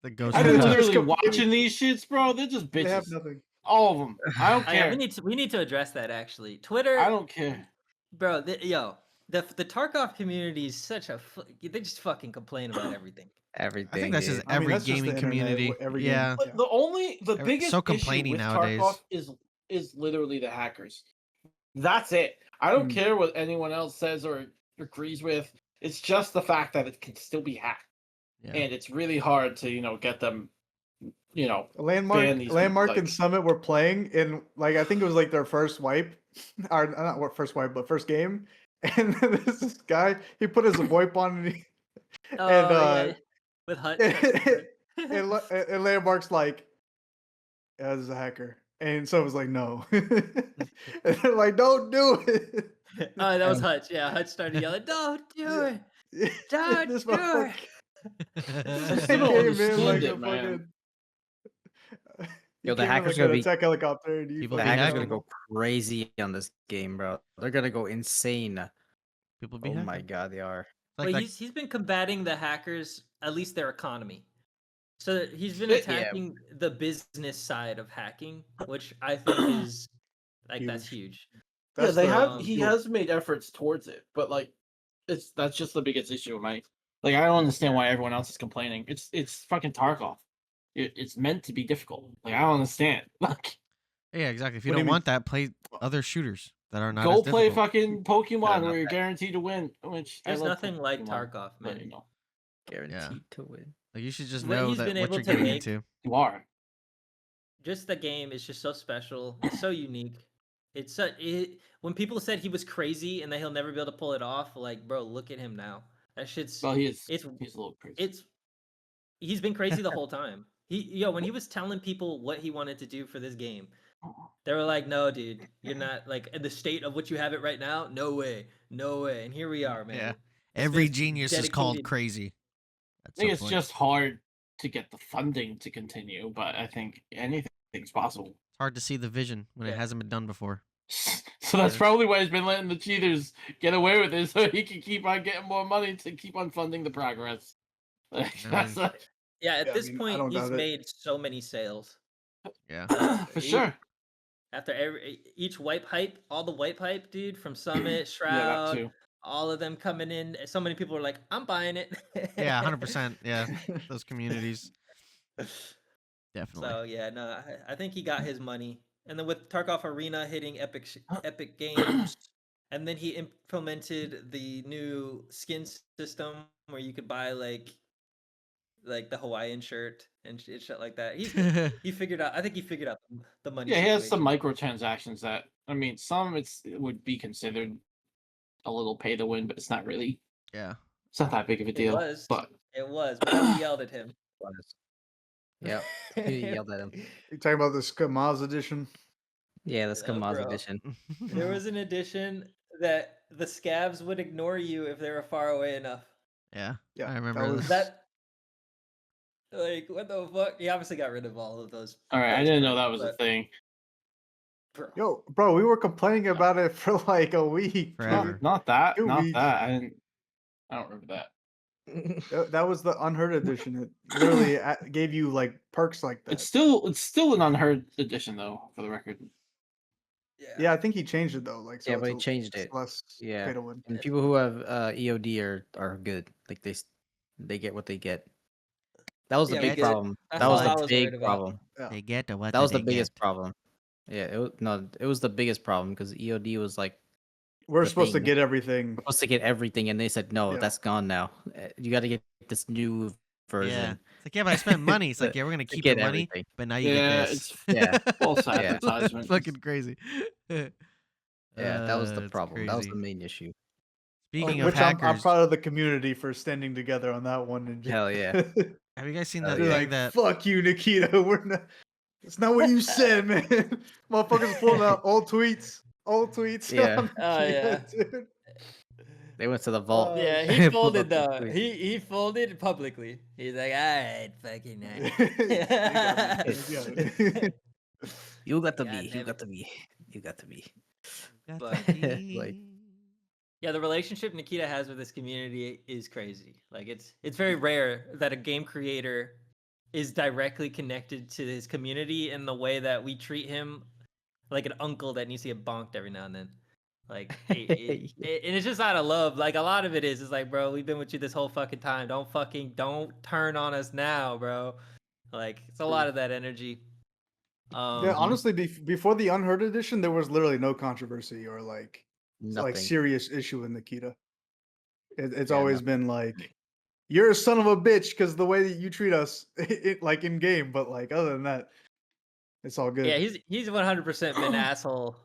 The ghost. I'm Yeah. hunter. literally Just watching these shits, bro. They're just They have bitches. nothing. All of them. I don't Oh, yeah, care. we need to address that actually. Twitter, I don't care. bro. The Tarkov community is such a they just fucking complain about everything. Everything. I think that's just dude. I mean, every that's just the gaming internet, community. every Yeah. game. But the Every- biggest so issue complaining with nowadays. Tarkov is literally the hackers. That's it. I don't Hmm. care what anyone else says or agrees with. It's just the fact that it can still be hacked, Yeah. and it's really hard to get them. Landmark, ban these Landmark people, and like- Summit were playing in like I think it was like their first wipe, or not what first wipe, but first game. And this guy, he put his VoIP on, and, Oh and yeah, with Hut. and Landmark's like, yeah, this is a hacker, and so it was like, no, and they're like, don't do it. Oh, that was Hutch. Yeah, Hutch started yelling, "Don't do it! Don't This do it!" motherfucker I still came don't in understand like it, a man. fucking. Yo, He the came in hacker's like gonna an be- attack helicopter, and he People The be fucking hackers hacking. gonna go crazy on this game, bro. They're gonna go insane. People be Oh hacking. my god, they are. Like Well, that- he's been combating the hackers, at least their economy. So he's been Yeah. attacking the business side of hacking, which I think is like that's huge. That's they the- have. um, He has made efforts towards it, but like, that's just the biggest issue of mine. Like, I don't understand why everyone else is complaining. It's fucking Tarkov. It's meant to be difficult. Like, I don't understand. Like, yeah, exactly. If you What do you don't mean? want that, play other shooters that are not go as play difficult. fucking Pokemon not where you're bad. guaranteed to win. Which There's I love nothing like Pokemon, Tarkov, but, man. Guaranteed to win. Like you should just What know he's that been what able you're to getting make- into. you are. Just the game is just so special. It's so unique. It's when people said he was crazy and that he'll never be able to pull it off, like, bro, look at him now. That shit's Well, he's it's a little crazy. he's been crazy the whole time. When he was telling people what he wanted to do for this game, they were like, "No, dude, you're not like in the state of what you have it right now. No way, no way." And here we are, man. Yeah. It's Every this genius is called dedicated- crazy. I At think some it's point. just hard to get the funding to continue, but I think anything's possible. It's hard to see the vision when it Yeah. hasn't been done before. So that's Yeah. probably why he's been letting the cheaters get away with it, so he can keep on getting more money to keep on funding the progress. Like, I that's mean- Yeah, at Yeah, I this mean, I point, don't he's doubt it. made so many sales. Yeah. for sure. After each wipe hype, all the wipe hype, dude, from Summit, Yeah, that Shroud, too. all of them coming in. So many people were like, "I'm buying it." Yeah, 100%. Yeah, those communities definitely. So yeah, no, I think he got his money. And then with Tarkov Arena hitting Epic Games, and then he implemented the new skin system where you could buy like the Hawaiian shirt and shit like that. He figured out. I think he figured out the money Yeah, he has some situation. microtransactions that some it would be considered a little pay to win, but it's not really. Yeah. It's not that big of a It deal. was. But It was. But we yelled at him. Yep. He yelled at him. You talking about the Skamaz edition? Yeah, the Skamaz bro. edition. There was an edition that the scavs would ignore you if they were far away enough. Yeah. Yeah, I remember was- That, like, what the fuck? He obviously got rid of all of those. all right, I those didn't know perks, that was a but, thing. bro, Yo, bro, we were complaining about it for like a week. Forever. Not that. 2 Not weeks. that. I don't remember that. That was the unheard edition. It literally gave you like perks like that. It's still an unheard edition though, for the record. Yeah, I think he changed it though. Like, so Yeah, but he it's changed it's it. less Yeah. pay to win. And people who have EOD are good. Like they get what they get. That was the Yeah, we big get it. problem. That's That was all I the was big worried about. problem. They get to what That was the they biggest get. problem. Yeah, it was the biggest problem because EOD was like We're the supposed to thing. get everything. supposed to get everything, and they said no, Yeah. that's gone now. You got to get this new Yeah. version. It's like, yeah, but I spent money. It's like, But yeah, we're gonna to keep get your money, everything. but now you Yeah, get this. Yeah. False Yeah. advertisement. Fucking crazy. Yeah, that was the It's problem. That was crazy. the main issue. Speaking of Which I'm hackers, proud of the community for standing together on that one. And Hell yeah. have you guys seen Oh, that They're thing like, that? fuck you, Nikita. We're not. It's not what you said, man. Motherfuckers pulling out old tweets. Old tweets. Yeah. on Oh, Nikita, yeah. dude. They went to the vault. Yeah, Pulled he up folded the though. tweet. He folded publicly. He's like, all right, fucking night. You got it. You got it. You got to God be. You damn got it. to be. You got to be. Got But- to be- Like- Yeah, the relationship Nikita has with this community is crazy. Like it's very rare that a game creator is directly connected to his community in the way that we treat him like an uncle that needs to get bonked every now and then. Like and it's just out of love. Like a lot of it is like, bro, we've been with you this whole fucking time. Don't turn on us now, bro. Like it's a lot of that energy. Yeah, honestly, before the Unheard edition, there was literally no controversy or like Nothing. serious issue with Nikita. It's Yeah, always been like, you're a son of a bitch because the way that you treat us, like in game. But like other than that, it's all good. Yeah, he's 100% been an asshole.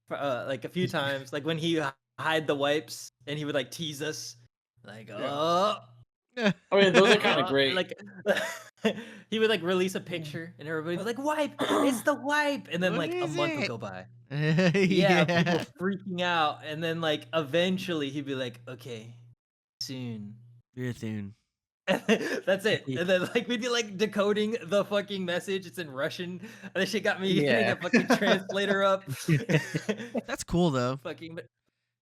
Like a few times, like when he hide the wipes and he would like tease us, like I mean, those are kind of great. Like he would like release a picture and everybody was like, "Wipe! It's the wipe!" And then What like a is month would it? go by. yeah. People freaking out, and then like eventually he'd be like, "Okay, soon." Real soon. That's it. And then like we'd be like decoding the fucking message. It's in Russian. And that shit got me hitting Yeah. a fucking translator up. That's cool though. Fucking, but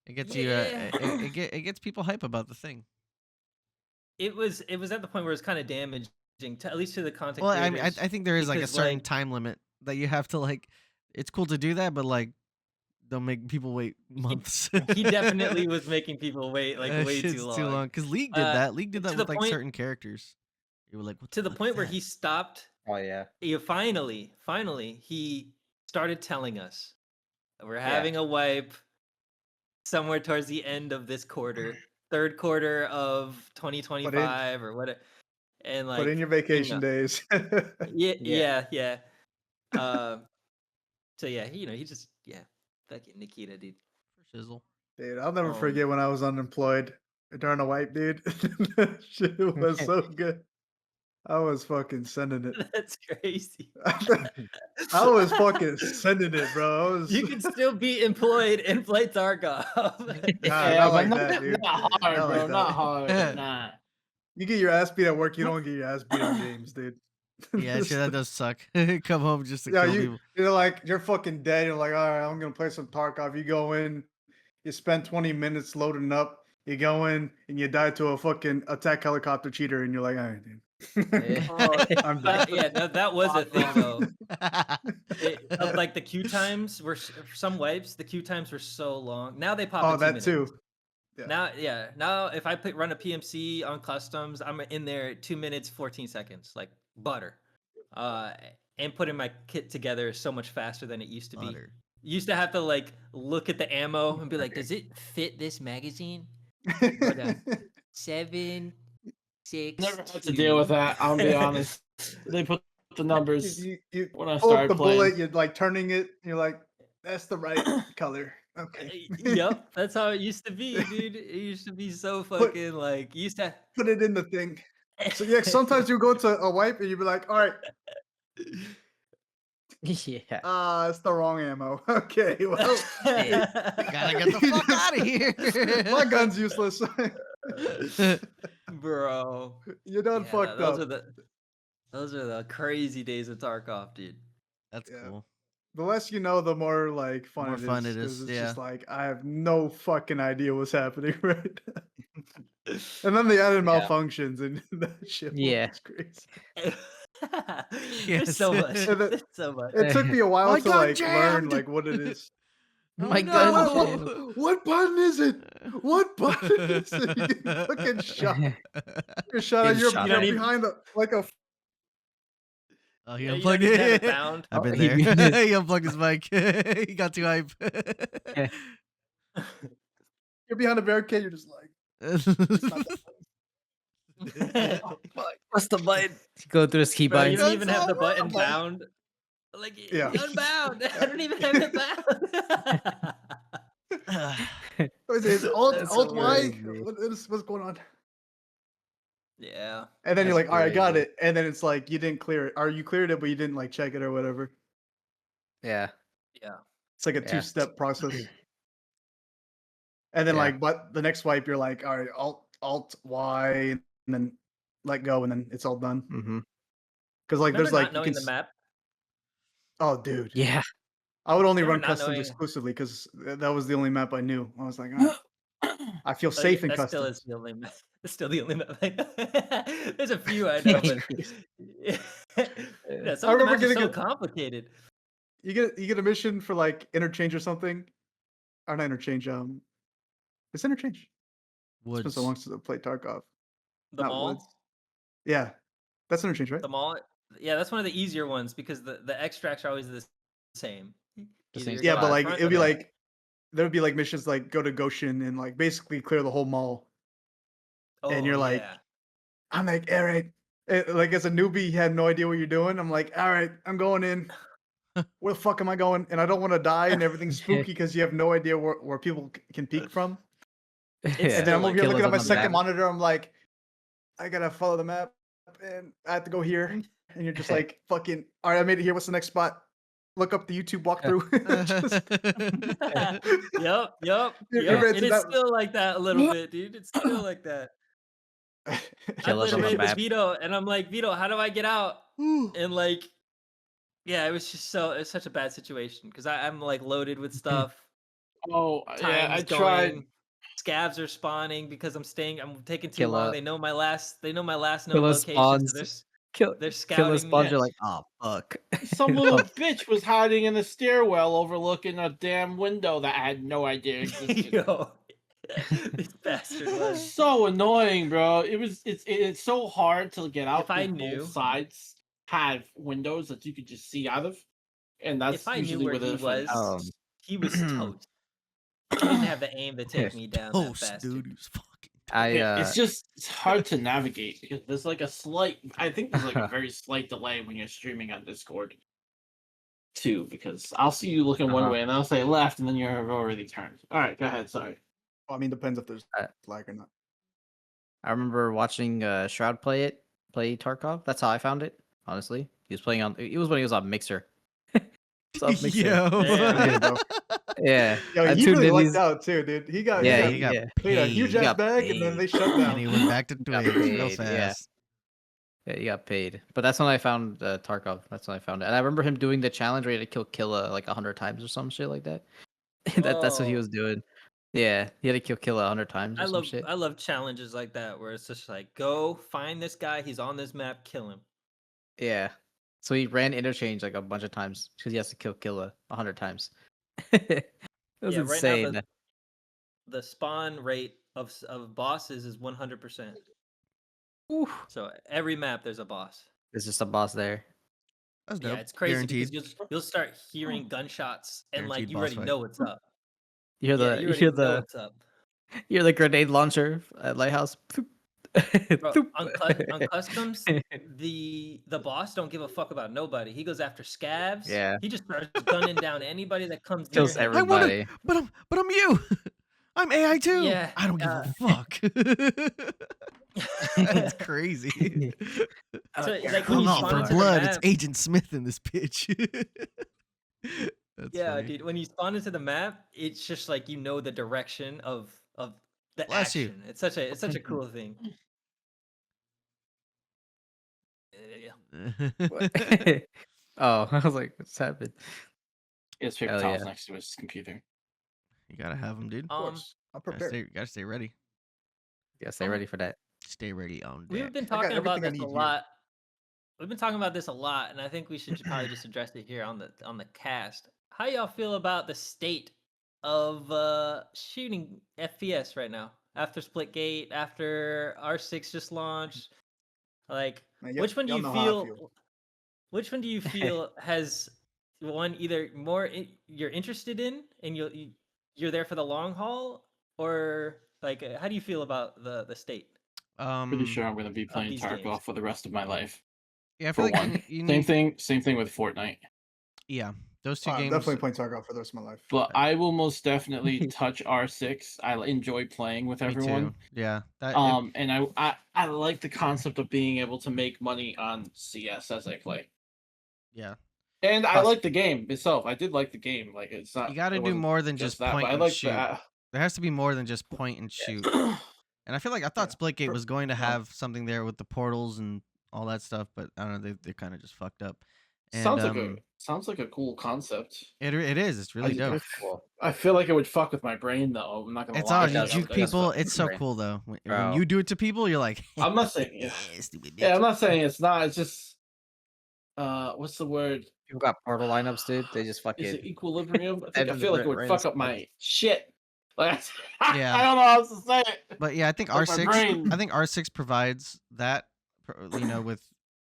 It gets you. Yeah. It gets people hype about the thing. it was at the point where it's kind of damaging to at least to the content. Well, I mean, I creators, think there is like a because, certain like- time limit that you have to like. It's cool to do that, but like, don't make people wait months. he definitely was making people wait like That way shit's too long. Because League did that. League did to that the with like point- certain characters. You were like, what To the fuck point is where that? he stopped. Oh yeah. Finally, he started telling us we're having a wipe somewhere towards the end of this quarter, third quarter of 2025 or what. And like Put in your vacation days. yeah. So yeah, he just fucking Nikita, dude. For shizzle. Dude, I'll never Um, forget when I was unemployed during a wipe, dude. Shit was so good. I was fucking sending it. That's crazy. I was fucking sending it, bro. I was You can still be employed and play Tarkov. Nah, not like that, dude. Not hard, Not bro. like Not that. hard. Nah. You get your ass beat at work, you don't get your ass beat on games, dude. Yeah, shit, that does suck. Come home just to Yeah, kill people. you're like, you're fucking dead. You're like, all right, I'm gonna play some Tarkov. You go in, you spend 20 minutes loading up. You go in and you die to a fucking attack helicopter cheater, and you're like, all right, dude. I'm done. That was a thing though. Of like the queue times were for some wipes. The queue times were so long. Now they pop. Oh, in 2 that minutes. too. Yeah. Now if I run a PMC on customs, I'm in there 2 minutes 14 seconds, like butter. And putting my kit together is so much faster than it used to be. Butter. You used to have to like look at the ammo and be like, does it fit this magazine? Hold on. 7, 6. Never had to deal with that. I'll be honest. They put the numbers you when I pull up started the playing. bullet, you're like turning it, you're like, that's the right color. Okay. Yep, that's how it used to be, dude. It used to be so fucking like you used to. Put it in the thing. So yeah, sometimes you go to a wipe and you be like, all right, Yeah. it's the wrong ammo. Okay, well, Gotta get the fuck out of here. my gun's useless. Bro. You're done Yeah, fucked those up. are the crazy days of Tarkov, dude. That's Yeah. cool. The less you know, the more like fun more it is. fun it 'cause is, It's yeah. just like I have no fucking idea what's happening right now. And then they added Yeah. malfunctions and that shit Yeah. was crazy. There's so Yes. much. And There's so much. It took me a while My to gun like learn jammed! like what it is. My no! gun What button is it? What button is it? You get fucking shot. You're shot. Getting You're, shot you're at. behind like a. Oh, he Yeah, you unplugged don't even have it it. bound. I've been he there. muted. He unplugged his mic. He got too hype. You're behind a barricade. You're just like. It's not that What's the button? Go through his Bro, you keybinds. don't even have the That's button bound. Like Yeah. unbound. I don't even have it bound. It's Alt That's Alt so Y. crazy. What's going on? Yeah. And then you're That's like, all right, I got crazy. it. And then it's like you didn't clear it, or you cleared it, but you didn't like check it or whatever. Yeah. Yeah. It's like a Yeah. 2-step process. And then Yeah. like, but the next wipe, you're like, all right, Alt Y, and then let go, and then it's all done. Mm-hmm. Because like, Remember there's not like, you knowing can. the map? Oh, dude, Yeah. I would only Remember run not customs knowing- exclusively because that was the only map I knew. I was like, "Ah, I feel Oh, safe yeah, in that customs. still is the only map. It's still the only map. There's a few I know, but yeah, some I of the remember maps are getting so a- complicated. You get a mission for like interchange or something, or not interchange. It's interchange. It's been so long Woods. since I played Tarkov. The Not mall. Woods. Yeah, that's interchange, right? The mall. Yeah, that's one of the easier ones because the extracts are always the same. The Either same you're Yeah, going but to the like front it would or be the back. like there would be like missions like go to Goshen and like basically clear the whole mall. And you're like, yeah. I'm like, all right. Like as a newbie, you had no idea what you're doing. I'm like, all right, I'm going in. Where the fuck am I going? And I don't want to die and everything's spooky because you have no idea where people can peek from. It's And then still I'm over like here killers looking at on my the second map. monitor. I'm like, I gotta follow the map and I have to go here. And you're just like, fucking, all right, I made it here. What's the next spot? Look up the YouTube walkthrough. Yep. You ran And to it's that- still like that a little bit, dude. It's still like that. I Killers played on a the raid with map. Vito, and I'm like, Vito, how do I get out? And like, yeah, it was just it's such a bad situation because I'm like loaded with stuff. Oh, yeah, I Time's tried. going. Scavs are spawning because I'm taking too Killer. long. They know my last known Killer location. spawns. So Kill, they're killer scouting spawns. me. You're like, oh fuck. Some little bitch was hiding in the stairwell overlooking a damn window that I had no idea existed. Yo, this bastard was. So annoying, bro. It's so hard to get out. If I because knew- both sides have windows that you could just see out of, and that's If I knew usually where the he difference. was, he was toast. He didn't have the aim to take me down. Toast, that fast, dude. He was fucking. It's hard to navigate because there's like I think there's like a very slight delay when you're streaming on Discord too, because I'll see you looking one way and I'll say left and then you're already turned. All right, go ahead. Sorry. I mean, depends if there's lag or not. I remember watching Shroud play Tarkov. That's how I found it. Honestly, he was playing on. It was when he was on Mixer. Sub Mixer. Yo. Yeah. Yo, I he tuned really in lucked these- out too, dude. He got Yeah, he got paid a paid. huge He ass got bag, and then they shut And down. he went back to got Twitch real paid, yeah. fast. Yeah, he got paid. But that's when I found Tarkov. That's when I found it. And I remember him doing the challenge where he had to kill Killa like 100 times or some shit like that. That's what he Whoa. was doing. Yeah, he had to kill Killa 100 times or some shit. I love challenges like that where it's just like, go find this guy. He's on this map. Kill him. Yeah. So he ran interchange like a bunch of times because he has to kill Killa 100 times. It was Yeah, right now insane. the spawn rate of bosses is 100%. Ooh. So every map there's a boss. There's just a boss there. That's Yeah, dope. it's crazy Guaranteed. because you'll start hearing gunshots and like Guaranteed you boss already fight. know what's up. You hear Yeah, the you you already hear know the what's up. you hear the grenade launcher at Lighthouse. Boop. Bro, Boop. on customs, the boss don't give a fuck about nobody. He goes after scabs. Yeah. He just starts gunning down anybody that comes near Kills him. I want everybody. to, but I'm you. I'm AI too. Yeah, I don't give a fuck. That's crazy. So, care like, who when I'm you all spawn for into the blood. It's map, Agent Smith in this pitch. That's yeah, funny. dude. When you spawn into the map, it's just like you know the direction of the Bless you. action. It's such a cool thing. Yeah. What? Oh, I was like, what's happened? He has paper Hell towels yeah. next to his computer. You gotta have them, dude. Of course, I'm prepared. Gotta stay ready. Yeah, stay ready for that. Stay ready on We've deck. been I got talking about everything I this a need here. lot. We've been talking about this a lot, and I think we should probably just address it here on the cast. How y'all feel about the state of shooting FPS right now? After Splitgate, after R6 just launched, like Man, which one do y'all you know how I feel? feel. Which one do you feel has one either more you're interested in, and you're there for the long haul, or like how do you feel about the state Pretty sure I'm going to be of playing these games? Tarkov for the rest of my life. Yeah, I For feel like one, you same need. thing with Fortnite. Yeah, those two I'm games. definitely playing Tarkov for the rest of my life. But I will most definitely touch R6. I enjoy playing with Me everyone. too. Yeah. And I like the concept of being able to make money on CS as I play. Yeah. And I Plus- like the game itself. I did like the game. Like it's not. You got to it do wasn't more than just that, point but I and like shoot. the. There has to be more than just point and shoot. And I feel like I thought Yeah. Splitgate was going to Yeah. have something there with the portals and all that stuff, but I don't know. They kind of just fucked up. And sounds like a cool concept. it is. It's really dope. I feel like it would fuck with my brain though. I'm not gonna It's lie. all It you does. juke It does people. fuck with It's the so brain. cool though. When Bro. you do it to people, you're like, I'm not saying yeah. stupid bitch. Yeah, I'm not saying it's not. It's just what's the word? People got portal lineups, dude. They just Is fucking it equilibrium? I Evan's feel like it would right fuck in up my shit. Like, Yeah. I don't know how else to say it. But yeah, I think Like my R6. brain. I think R6 provides that. With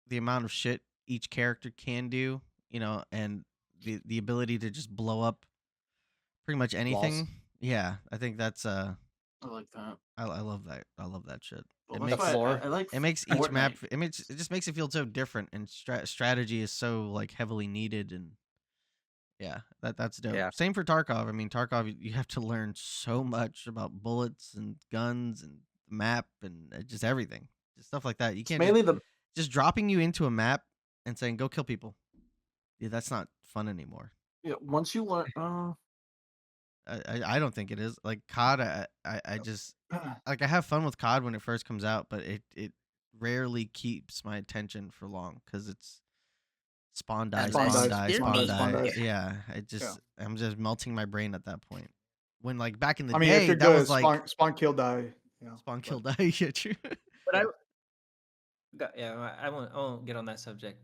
the amount of shit each character can do, and the ability to just blow up pretty much anything. Yeah, I think that's I like that. I love that. I love that shit. Well, It that's makes why I like. it makes each map. Fortnite. It just makes it feel so different, and strategy is so like heavily needed, and yeah, that's dope. Yeah. Same for Tarkov. I mean, Tarkov, you have to learn so much about bullets and guns and the map and just everything, just stuff like that. You It's can't mainly the. just dropping you into a map and saying go kill people. Yeah, that's not fun anymore. Yeah, once you learn. I don't think it is. Like COD, I just like I have fun with COD when it first comes out, but it rarely keeps my attention for long because it's spawn die, Spawn spawn dies, die, spawn spawn dies, die. spawn dies. Yeah, I'm just melting my brain at that point. When like back in the I mean, day, if you're that good, was like spawn kill die. Yeah, spawn but- kill die. Yeah, true. But I won't get on that subject.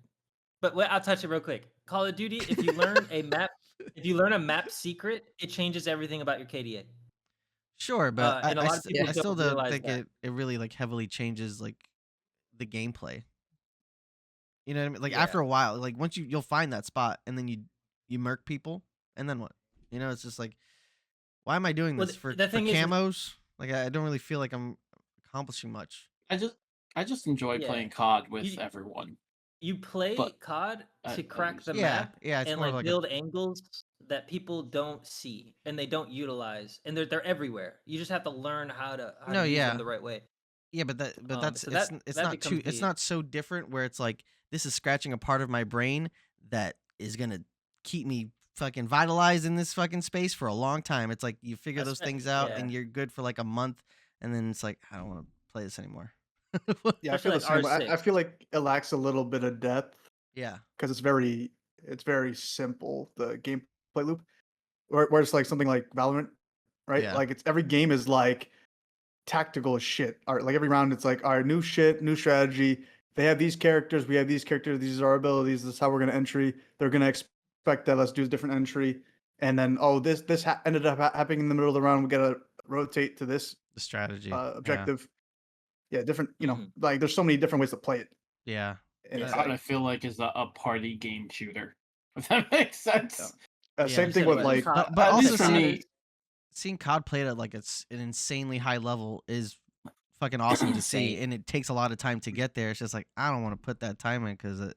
But I'll touch it real quick. Call of Duty, if you learn a map secret, it changes everything about your KDA. Sure, but And a lot of people I still don't don't realize think that. it really like heavily changes like the gameplay. You know what I mean? Like after Yeah. a while, like once you'll find that spot and then you murk people and then what? It's just like, why am I doing Well, this for the thing is- camos? Like I don't really feel like I'm accomplishing much. I just enjoy Yeah. playing COD with You- everyone. You play But COD to at crack the least- map Yeah, it's and more like like build angles that people don't see and they don't utilize, and they're everywhere. You just have to learn how to No, use yeah. them the right way. That's so it's that not becomes it's the- not so different where it's like this is scratching a part of my brain that is gonna keep me fucking vitalized in this fucking space for a long time. It's like you figure That's those right, things out yeah. and you're good for like a month, and then it's like I don't want to play this anymore. Yeah, I feel Especially the same. like I R6. feel like it lacks a little bit of depth Yeah, because it's very simple, the gameplay loop. Where it's like something like Valorant, right? Yeah. Like it's every game is like tactical as shit. All right, like every round it's like our new shit, new strategy. They have these characters, we have these characters, these are our abilities, this is how we're gonna entry. They're gonna expect that let's do a different entry. And then this ended up happening in the middle of the round. We gotta rotate to this The strategy. objective. Yeah, different. Mhm. Like there's so many different ways to play it. Yeah. And It's it's what I like, feel like is a party game shooter. If that makes sense. Yeah, same thing said with what? like, But At also least for seeing, me. seeing COD played at like it's an insanely high level is fucking awesome to see, Insane. and it takes a lot of time to get there. It's just like I don't want to put that time in because it's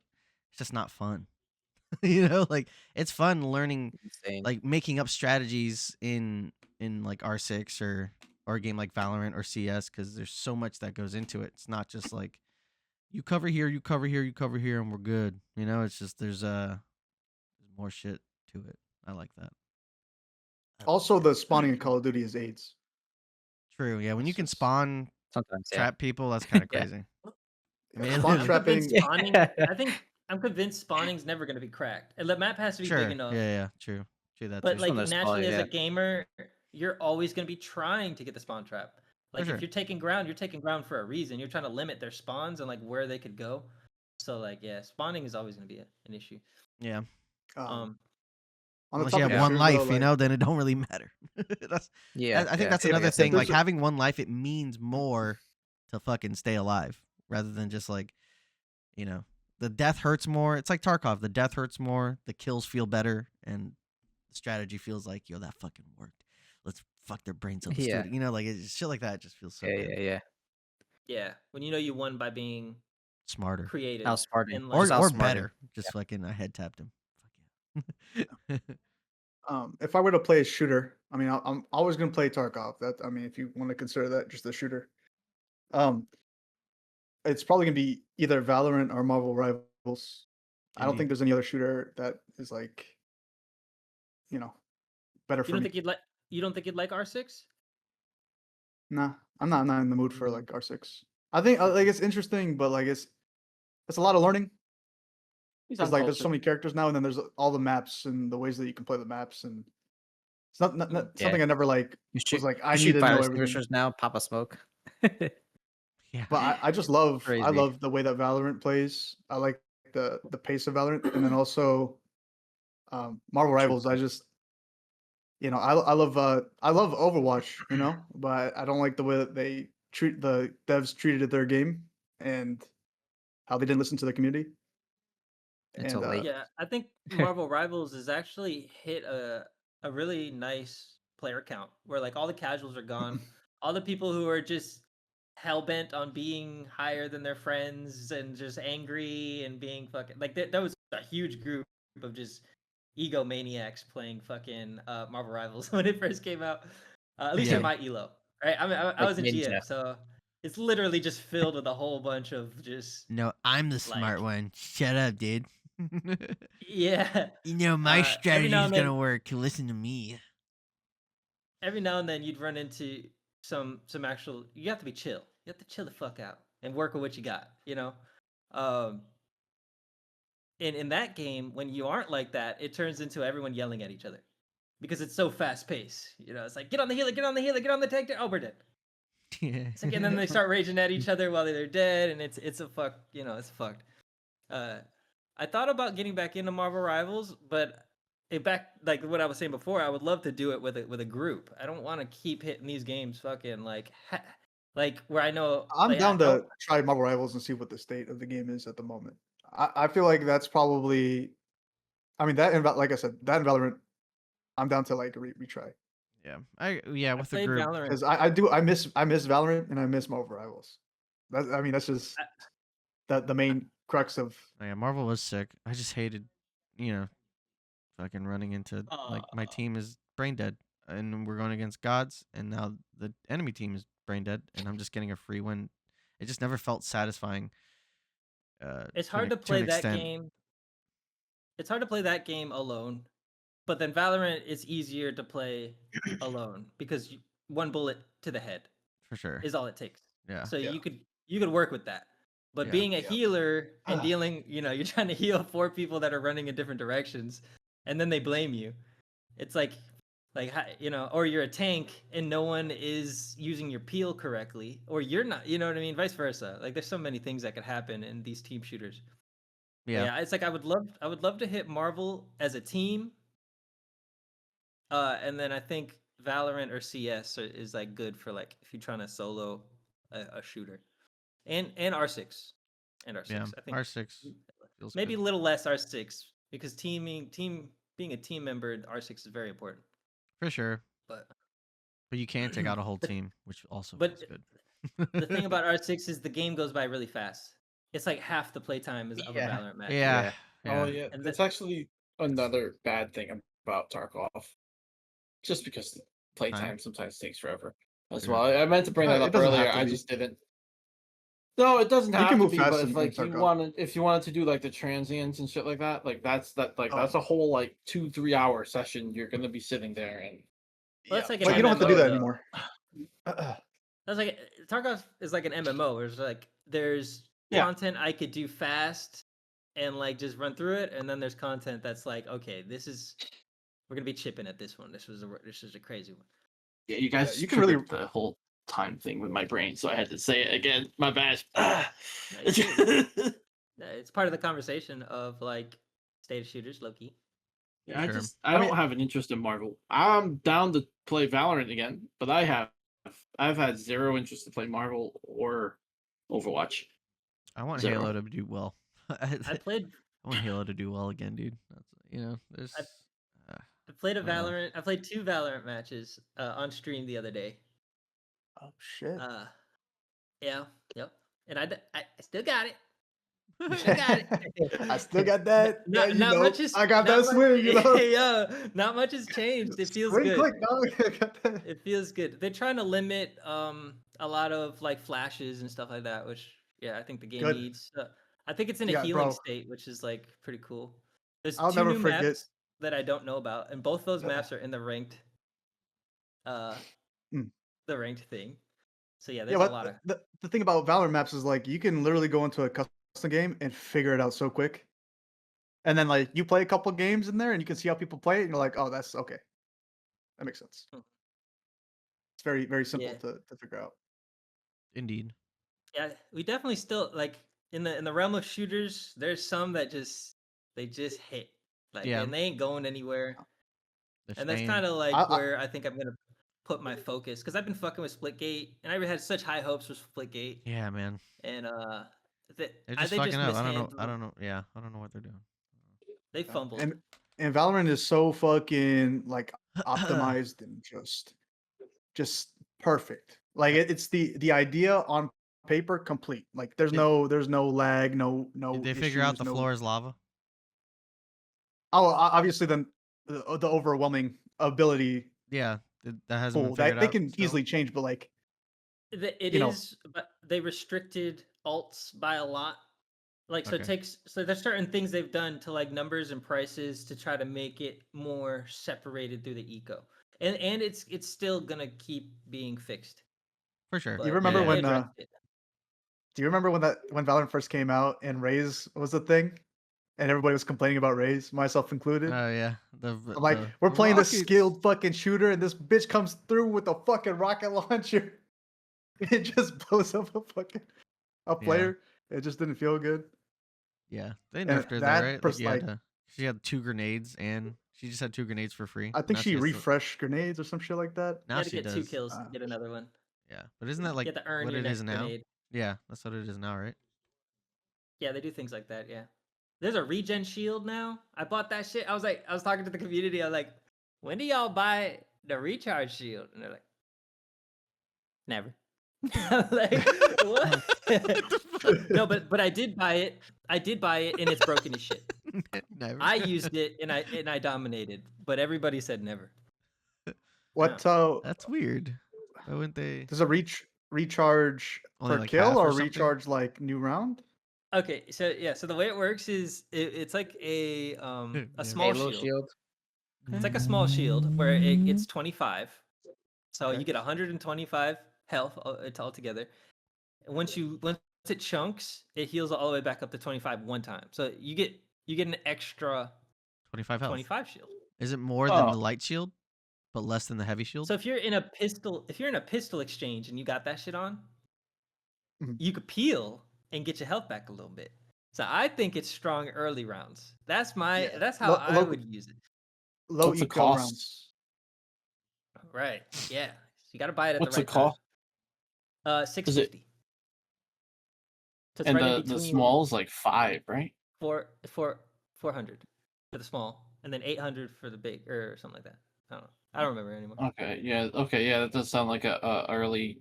just not fun. Like it's fun learning, Insane. like making up strategies in like R6 or a game like Valorant or CS because there's so much that goes into it. It's not just like you cover here, you cover here, you cover here, and we're good. It's just there's more shit to it. I like that. also the spawning in Call of Duty is AIDS. True. Yeah, when you It's can just- spawn Sometimes, yeah. trap people, that's kind of Yeah. crazy. I Yeah, mean, spawn I'm trapping. convinced spawning. I'm convinced spawning's never going to be cracked. And the map has to be Sure. big enough. Yeah. True. That But too. like When there's naturally, spawn, as yeah. a gamer, you're always going to be trying to get the spawn trap. Like sure. if you're taking ground for a reason. You're trying to limit their spawns and like where they could go. So like yeah, spawning is always going to be an issue. Yeah. On the Unless you topic have of one shooters, life, though, like, then it don't really matter. Yeah. I think that's Yeah, another like I said, thing. Like there's a- having one life, it means more to fucking stay alive rather than just like, the death hurts more. It's like Tarkov. The death hurts more. The kills feel better, and the strategy feels like, yo, that fucking worked. Let's fuck their brains up. Yeah. Like it's shit like that. It just feels so Yeah, good. yeah. Yeah, when you know you won by being Smarter creative Outsmarting. and or Just outsmarting. better. Just fucking I head tapped him. Fuck yeah. if I were to play a shooter, I mean, I'm always going to play Tarkov. If you want to consider that just a shooter, it's probably going to be either Valorant or Marvel Rivals. I don't Indeed. think there's any other shooter that is like, better for you don't me. think you'd like R6? Nah, I'm not in the mood for Mm. like R6. I think like it's interesting, but like it's a lot of learning. He's Because like there's so uncultured. many characters now, and then there's all the maps and the ways that you can play the maps, and it's not Yeah. something I never like You was like I you need shoot to fire know everything. extinguishers now, pop a smoke. Yeah. But I just love Crazy. I love the way that Valorant plays. I like the pace of Valorant, and then also Marvel Rivals. I just I love Overwatch, but I don't like the way that they treat the devs treated their game and how they didn't listen to the community. Until And late. Yeah, I think Marvel Rivals has actually hit a really nice player count where like all the casuals are gone, all the people who are just hell bent on being higher than their friends and just angry and being fucking like that was a huge group of just egomaniacs playing fucking Marvel Rivals when it first came out. At least Yeah. at my elo, right? I mean, I Like was a Ninja. GM, so it's literally just filled with a whole bunch of just No, I'm the smart Like- one. Shut up, dude. yeah. My every strategy's now and gonna then- work. Listen to me. Every now and then you'd run into some actual. You have to be chill. You have to chill the fuck out and work with what you got. In that game, when you aren't like that, it turns into everyone yelling at each other because it's so fast paced. It's like get on the healer, get on the healer, get on the tank. Oh, we're dead. It's like, and then they start raging at each other while they're dead, and it's a fuck. It's fucked. I thought about getting back into Marvel Rivals, but back like what I was saying before, I would love to do it with a group. I don't want to keep hitting these games fucking like where I know I'm like, down I- to try Marvel Rivals and see what the state of the game is at the moment. I feel like that's probably, that and like I said, that and Valorant, I'm down to like retry Yeah. I With the played group. Valorant. because I miss Valorant and I miss Marvel Rivals. That's just the main crux of. Oh, yeah, Marvel was sick. I just hated, fucking running into like my team is brain dead, and we're going against gods, and now the enemy team is brain dead, and I'm just getting a free win. It just never felt satisfying. It's to an hard to ex- play an that extent. game. It's hard to play that game alone, but then Valorant is easier to play alone because one bullet to the head For sure. is all it takes. Yeah. So Yeah. you could work with that. But Yeah. being a Yeah. healer and Ah. dealing, you're trying to heal 4 people that are running in different directions, and then they blame you. It's like, or you're a tank and no one is using your peel correctly, or you're not. You know what I mean? Vice versa. Like, there's so many things that could happen in these team shooters. But Yeah. it's like I would love to hit Marvel as a team. And then I think Valorant or CS is like good for like if you're trying to solo a shooter, and R6 and R6. Yeah, I think R6 feels maybe good. a little less R6 because being a team member, R6 is very important. For sure. But you can take out a whole But- team, which also but feels good. the thing about R6 is the game goes by really fast. It's like half the playtime of a Yeah. Valorant match. yeah, Oh yeah. yeah, And that's that- actually another bad thing about Tarkov. Just because the playtime sometimes takes forever as Sure. well. I meant to bring that It up doesn't have earlier. to I be. just didn't. No, it doesn't You have can to move be, fast but in if like you Tarkov. if you wanted to do like the transients and shit like that, that's Oh. a whole like 2-3 hour session. You're gonna be sitting there and Well, that's like But an you don't have to do MMO, that though. anymore. That's like Tarkov is like an MMO where it's like there's Yeah. content I could do fast and like just run through it, and then there's content that's like, okay, we're gonna be chipping at this one. This is a crazy one. yeah, you guys you can really- triggered the whole time thing with my brain, so I had to say it again. My bad. It's part of the conversation of like state of shooters, low key. Yeah, Sure. I don't have an interest in Marvel. I'm down to play Valorant again, but I've had zero interest to play Marvel or Overwatch. I want Zero. Halo to do well. I played I want Halo to do well again, dude. That's there's. I played a I don't know. Valorant. I played 2 Valorant matches on stream the other day. Oh shit. Yeah, yep. And I still got it. I still got that. Not, you not know, much is. I got not that much- swing, you know. Yeah, not much has changed. It feels Swing good. quick, dog. I got that. It feels good. They're trying to limit a lot of like flashes and stuff like that, which I think the game Good. needs. I think it's in a Yeah, healing bro. state, which is like pretty cool. There's I'll 2 never new forget- maps that I don't know about, and both those maps are in the ranked the ranked thing. So yeah, there's Yeah, a but lot of the thing about Valorant maps is like you can literally go into a custom game and figure it out so quick. And then like you play a couple games in there and you can see how people play it and you're like, oh, that's okay. That makes sense. Hmm. It's very, very simple Yeah. to figure out. Indeed. Yeah, we definitely still like in the realm of shooters. There's some that just hit, like, Yeah. and they ain't going anywhere. They're And that's staying. kind of like I- where I think I'm gonna put my focus, because I've been fucking with Splitgate, and I had such high hopes for Splitgate, Yeah, man. and They're just they fucking just up. I mishandled. don't know. Yeah, I don't know what they're doing. They fumbled. And Valorant is so fucking like optimized and just perfect. Like it's the idea on paper complete. Like there's Did- no lag, no Did they figure out issues, the no- floor is lava? Oh, obviously then the overwhelming ability Yeah, that hasn't pool been figured that they out can still? easily change, but like It you know. is, but they restricted alts by a lot. Like, so Okay. there's certain things they've done to like numbers and prices to try to make it more separated through the eco, and it's still gonna keep being fixed. For sure. But remember they when, addressed it. do you remember when Valorant first came out and Raze was the thing, and everybody was complaining about Raze, myself included? Oh yeah. I'm like, we're playing this skilled fucking shooter, and this bitch comes through with a fucking rocket launcher. It just blows up a player. It just didn't feel good. Yeah, they And nerfed her that there, right? pers- Like, she had 2 grenades, and she just had 2 grenades for free. I think Now she has to- refreshed grenades or some shit like that. You Now had to she get does. 2 kills to Uh, get another one. Yeah, but isn't that like You have to earn what your it next is now? grenade. Yeah, that's what it is now, right? Yeah, they do things like that. Yeah, there's a regen shield now. I bought that shit. I was talking to the community. I was like, when do y'all buy the recharge shield? And they're like, never. I'm like, what? No, but I did buy it. And it's broken as shit. Never. I used it and I dominated, but everybody said never. What That's weird. Why wouldn't they? does a recharge Only, per like, kill half or or something? recharge like new round? Okay, so the way it works is it's like a small Halo shield. shield. It's like a small shield where it's 25. So Okay. you get 125 health altogether. And once it chunks, it heals all the way back up to 25 one time. So you get an extra 25 health. 25 shield. Is it more than Oh. the light shield, but less than the heavy shield? So if you're in a pistol exchange and you got that shit on, Mhm. you could peel and get your health back a little bit. So I think it's strong early rounds. That's how I would use it. Low What's the eco cost? rounds. right. Yeah. You got to buy it at What's the it right time. cost? Is it? $650. So it's And right in the between small is like 5, right? 400 for the small, and then 800 for the big, or something like that. I don't know. I don't remember anymore. Okay, yeah, that does sound like a early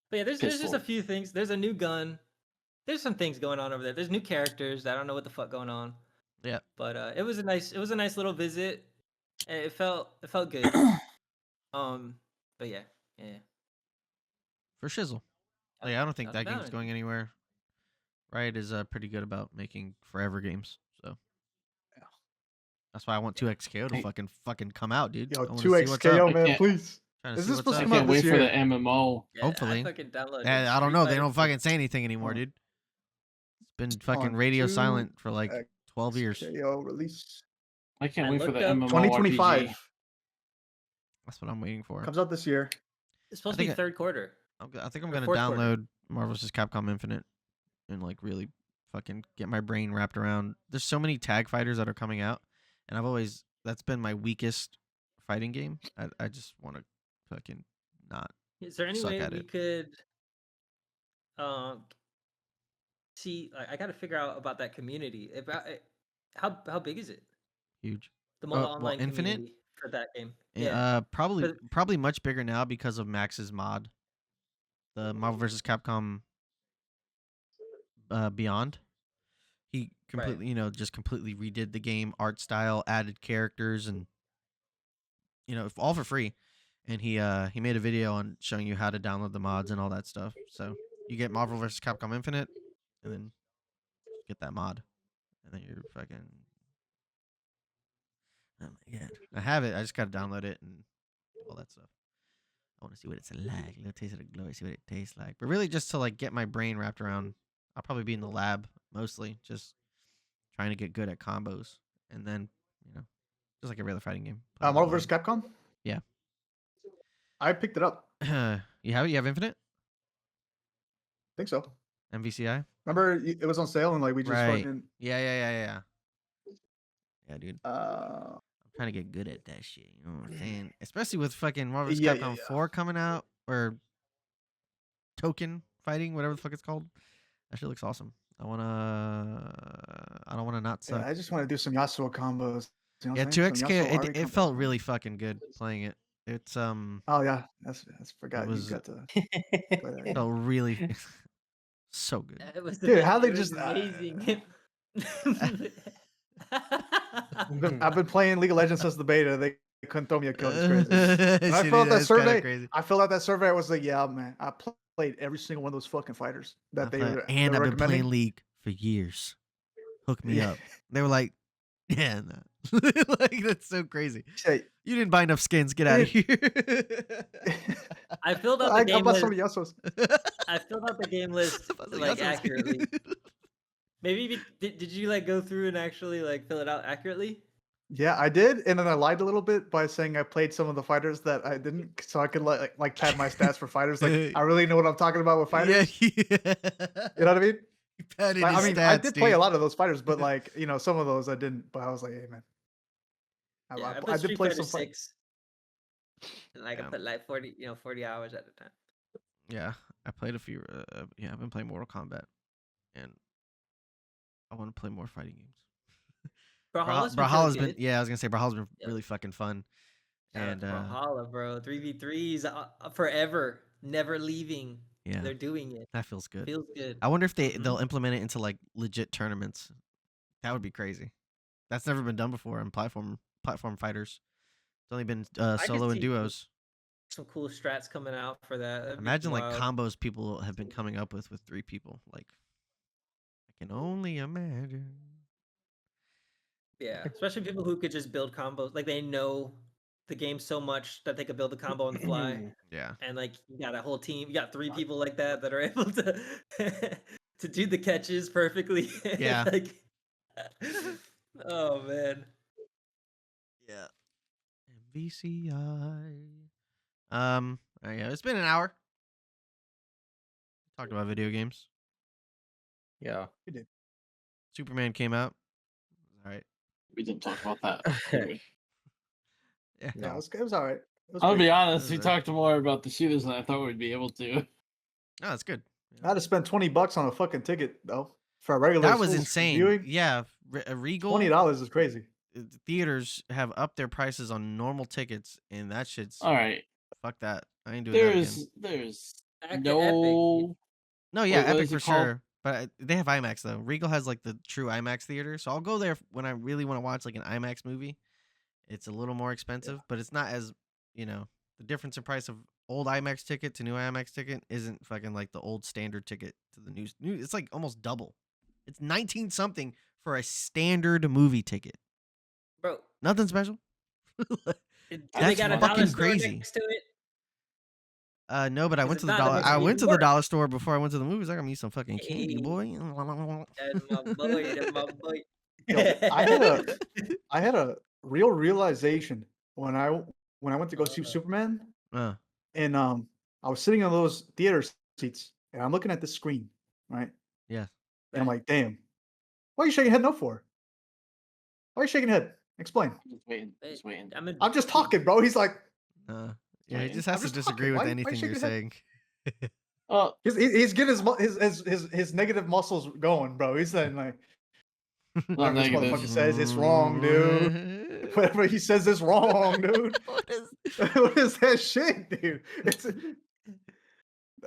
But yeah, there's just a pistol. few things. There's a new gun. There's some things going on over there. There's new characters. I don't know what the fuck going on. Yeah. But it was a nice little visit. It felt good. But yeah. For shizzle. Like, I don't think Shout it that game's out. going anywhere. Riot is pretty good about making forever games, so that's why I want 2XKO to Hey. fucking come out, dude. Yo, I want to see what's up. 2XKO, I man, can't- please. Trying to Is see this what's supposed I to up. come out can't this wait for year? the MMO. Yeah, Hopefully. I fucking downloaded I don't Street know. They Fighter don't fucking 4. say anything anymore, Oh. dude. It's been fucking On radio silent for like 2XKO 12 years. release. I can't I wait for the looked up- MMO 2025 RPG. That's what I'm waiting for. comes out this year. It's supposed I to be think third quarter. I think I'm or gonna fourth quarter. download Marvel vs. Capcom Infinite and like really fucking get my brain wrapped around. There's so many tag fighters that are coming out, and that's been my weakest fighting game. I just want to fucking not. Is there any Suck way at we it. could see? I got to figure out about that community. How big is it? Huge. The Well, mobile online Infinite? community for that game. Yeah. Probably much bigger now because of Max's mod. The Marvel vs. Capcom Beyond. He completely, just completely redid the game, art style, added characters, and all for free. And he made a video on showing you how to download the mods and all that stuff. So you get Marvel vs. Capcom Infinite, and then get that mod, and then you're fucking. Oh my god, I have it. I just gotta download it and all that stuff. I want to see what it's like. A little taste of the glory. See what it tastes like. But really, just to like get my brain wrapped around. I'll probably be in the lab mostly, just trying to get good at combos, and then just like every other fighting game. play in the Marvel vs. lab. Capcom? Yeah. I picked it up. You have it? You have Infinite? I think so. MVCI? Remember, it was on sale and like we just Right. fucking. Yeah, dude. Uh, I'm trying to get good at that shit. You know what I'm saying? Especially with fucking Marvel vs. Yeah, Capcom yeah. 4 coming out, or token fighting, whatever the fuck it's called. That shit looks awesome. I don't wanna not suck. I just want to do some Yasuo combos. You know Yeah, what I'm saying? Some 2XK. Yasuo Ari It combos. felt really fucking good playing it. It's Oh yeah, that's forgot was- you got to play that. felt really so good. It was Dude, how they it was just, amazing. I've been playing League of Legends since the beta. They couldn't throw me a code. It's crazy. And I filled out that survey. I filled out that survey. I was like, yeah, man. I played every single one of those fucking fighters that they were. And they I've were been playing recommending. League for years. Hook me Yeah. up. They were like, yeah, no. Like that's so crazy. Say, You didn't buy enough skins. Get out of here. I filled out the I game bought list. so many Yasuos. I filled out the game list I was like "Y'all so skinny." accurately. Maybe did you like go through and actually like fill it out accurately? Yeah, I did, and then I lied a little bit by saying I played some of the fighters that I didn't, so I could like pad my stats for fighters. Like I really know what I'm talking about with fighters. Yeah. You know what I mean? You padded Like, his I mean, stats, I did play a dude. lot of those fighters, but like some of those I didn't. But I was like, hey man, Yeah, I I put did Street play Fighter some fighters. 6. And like Yeah. I put like 40 hours at a time. Yeah, I played a few. Yeah, I've been playing Mortal Kombat, and I want to play more fighting games. Brawlhalla's been Brawlhalla's really been, good. yeah, I was gonna say Brawlhalla's been Yeah. really fucking fun. Shout out And to Brawlhalla, bro. 3v3s forever, never leaving. yeah, They're doing it. that feels good. Feels good. I wonder if Mhm. they'll implement it into like legit tournaments. That would be crazy. That's never been done before on platform fighters. It's only been could solo and see duos. some cool strats coming out for that. That'd be Imagine like wild. combos people have been coming up with 3 people. Like I can only imagine. Yeah, especially people who could just build combos. Like they know the game so much that they could build a combo on the fly. Yeah. And like you got a whole team, you got 3 people like that are able to to do the catches perfectly. Yeah. Like, oh man. Yeah. VCI. Yeah, it's been an hour. Talked about video games. Yeah. Superman came out. All right. We didn't talk about that. did we? Yeah. Yeah, it was all right. was I'll be great. honest. That We was it. talked more about the shooters than I thought we'd be able to. Oh, that's good. I had to spend $20 on a fucking ticket though for a regular. That was full insane. viewing. Yeah, a Regal $20 is crazy. theaters have upped their prices on normal tickets, and that shit's All right. fuck that. I ain't doing that again. There's Back to Epic. no. No, yeah, What Epic is for it called? sure. But they have IMAX though. Regal has like the true IMAX theater, so I'll go there when I really want to watch like an IMAX movie. It's a little more expensive, but it's not as the difference in price of old IMAX ticket to new IMAX ticket isn't fucking like the old standard ticket to the new. It's like almost double. It's 19 something for a standard movie ticket. Bro, Nothing special. do That's they got a fucking dollar store crazy. next to it? No, but I Is went it to the not? It dollar. makes it I went even to the worse. dollar store before I went to the movies. I got me some fucking candy, Hey. boy. That's my boy. That's my boy. Yo, I had a real realization when I went to go see Superman, and I was sitting on those theater seats, and I'm looking at the screen, right? Yeah. And I'm like, damn, why are you shaking your head no for? Why are you shaking your head? Explain. Just waiting. I'm just talking, bro. He's like, Yeah, he Waiting. just has I'm to just disagree talking. with Why you anything you're shaking your saying. Oh, he's getting his negative muscles going, bro. He's saying like, not whatever this negative. motherfucker says, it's wrong, dude. Whatever he says is wrong, dude. What is? What is that shit, dude? It's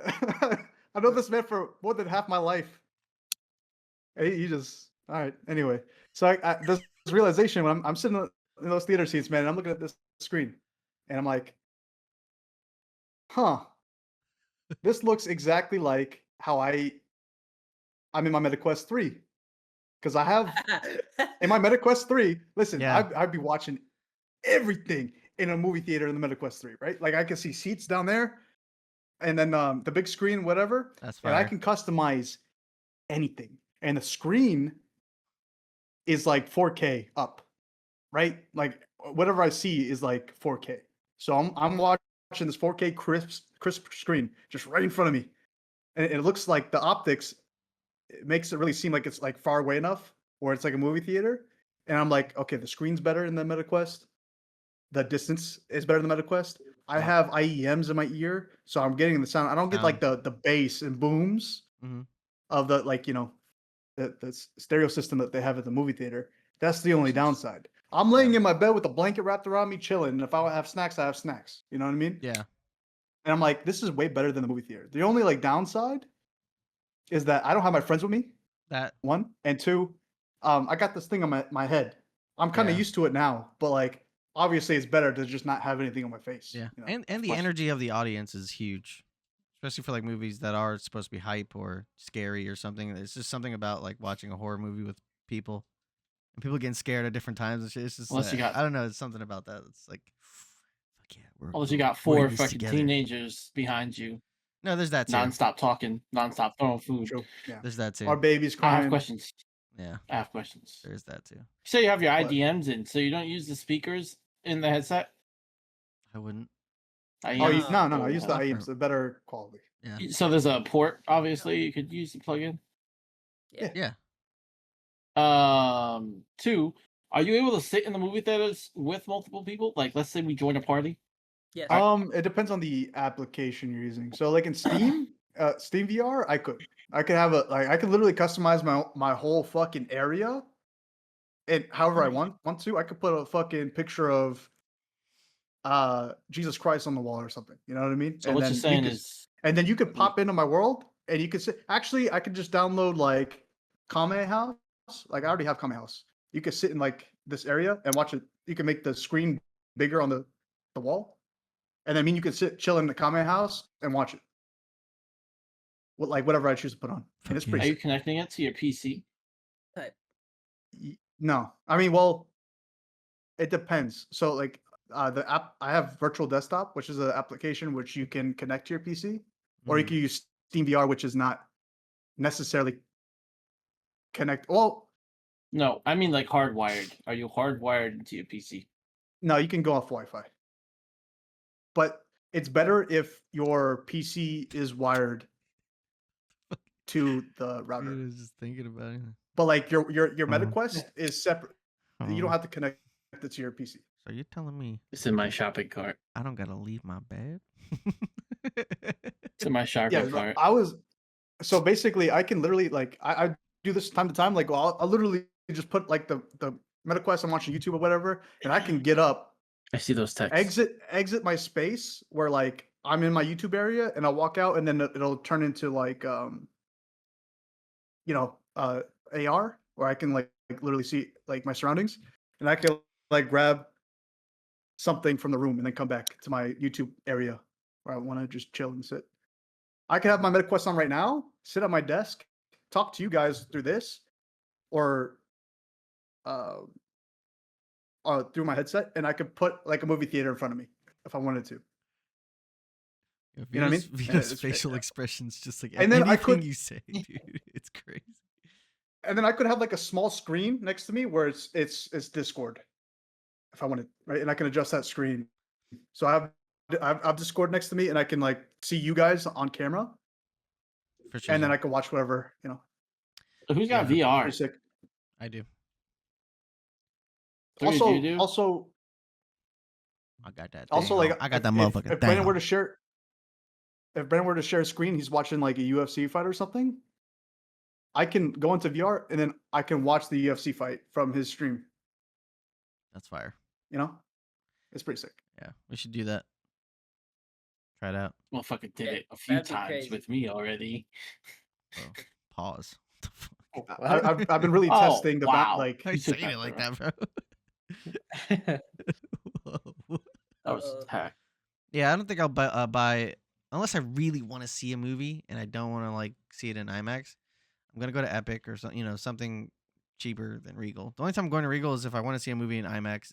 I know this man for more than half my life. He just all right. Anyway, so I this realization when I'm sitting in those theater seats, man, and I'm looking at this screen, and I'm like, huh, this looks exactly like how I'm in my MetaQuest 3. Because I have in my MetaQuest 3, listen, Yeah. I'd be watching everything in a movie theater in the MetaQuest 3, right? Like I can see seats down there, and then the big screen, whatever. That's And I fire. can customize anything. And the screen is like 4K up, right? Like whatever I see is like 4K. So I'm watching this 4K crisp screen just right in front of me. And it looks like the optics, it makes it really seem like it's like far away enough or it's like a movie theater. And I'm like, okay, the screen's better in the MetaQuest. The distance is better than the MetaQuest. I have IEMs in my ear, so I'm getting the sound. I don't get like the bass and booms of the the stereo system that they have at the movie theater. That's the only downside. I'm laying in my bed with a blanket wrapped around me, chilling. And if I have snacks, I have snacks. You know what I mean? Yeah. And I'm like, this is way better than the movie theater. The only like downside is that I don't have my friends with me. That one and two, I got this thing on my head. I'm kind of used to it now, but like obviously it's better to just not have anything on my face. Yeah. You know? And the energy of the audience is huge. Especially for like movies that are supposed to be hype or scary or something. It's just something about like watching a horror movie with people and people getting scared at different times and shit. It's just Unless you got- I don't know, it's something about that. It's like fuck yeah, unless you got we're in 4 this fucking together. teenagers behind you, No, there's that too. non-stop talking, non-stop throwing food. True. Yeah. There's that too. Our baby's I crying. have questions. Yeah. I have questions. There's that too. You say you have your What? IDMs in, so you don't use the speakers in the headset? I wouldn't. Oh, IEMs? no. Use the Not for- IEMs, the better quality. Yeah. So there's a port, obviously, you could use to plug in. Yeah. 2, are you able to sit in the movie theaters with multiple people? Like, let's say we join a party. Yes. It depends on the application you're using. So like in Steam, Steam VR, I could have I could literally customize my whole fucking area, and however I want to. I could put a fucking picture of Jesus Christ on the wall or something. You know what I mean? So what you're saying is, and then you could pop into my world, and you could sit. Actually, I could just download like Kame House. Like I already have Kame House. You could sit in like this area and watch it. You can make the screen bigger on the wall, and then you could chill in the Kame House and watch it. Like whatever I choose to put on, and it's are pretty. you connecting it to your PC? No, I mean, well, it depends. So like the app, I have Virtual Desktop, which is an application which you can connect to your PC, or you can use Steam VR, which is not necessarily connect. Well, No, I mean like hardwired. Are you hardwired into your PC? no, you can go off Wi-Fi, but it's better if your PC is wired to the router. I was just thinking about it. But like your MetaQuest is separate. You don't Oh. have to connect it to your PC. So you're telling me It's in my shopping cart. I don't gotta leave my bed? It's in my shopping cart. I was so basically I can literally like I do this time to time. Like I'll literally just put like the MetaQuest I'm watching YouTube or whatever, and I can get up, I see those texts. exit my space where like I'm in my YouTube area, and I'll walk out, and then it'll turn into like AR, where I can like literally see like my surroundings, and I can like grab something from the room and then come back to my YouTube area where I want to just chill and sit. I could have my MetaQuest on right now, sit at my desk, talk to you guys through this, or through my headset, and I could put like a movie theater in front of me if I wanted to. Yeah, You know what I mean? Vito's It's- facial expressions, just like And then anything I could- you say, dude. It's crazy. And then I could have like a small screen next to me where it's Discord, if I wanted, right? And I can adjust that screen. So I have Discord next to me, and I can like see you guys on camera, For sure. and then I can watch whatever, you know. So who's got Yeah. VR? Pretty sick. I do. Three of you do? Also, I got that. also, thing. like I got if- that motherfucker. If Brandon down. were to share, a screen, he's watching like a UFC fight or something. I can go into VR, and then I can watch the UFC fight from his stream. That's fire. You know, it's pretty sick. Yeah, we should do that. Try it out. Motherfucker did Yeah, it a few that'd be times crazy. with me already. Bro, pause. What the fuck? I've been really Oh, testing the wow. like. Why are you took saying that it like far. that, bro? Whoa. That was Uh-oh. hack. Yeah, I don't think I'll buy unless I really want to see a movie and I don't want to like see it in IMAX. I'm gonna go to Epic or something, something cheaper than Regal. The only time I'm going to Regal is if I want to see a movie in IMAX,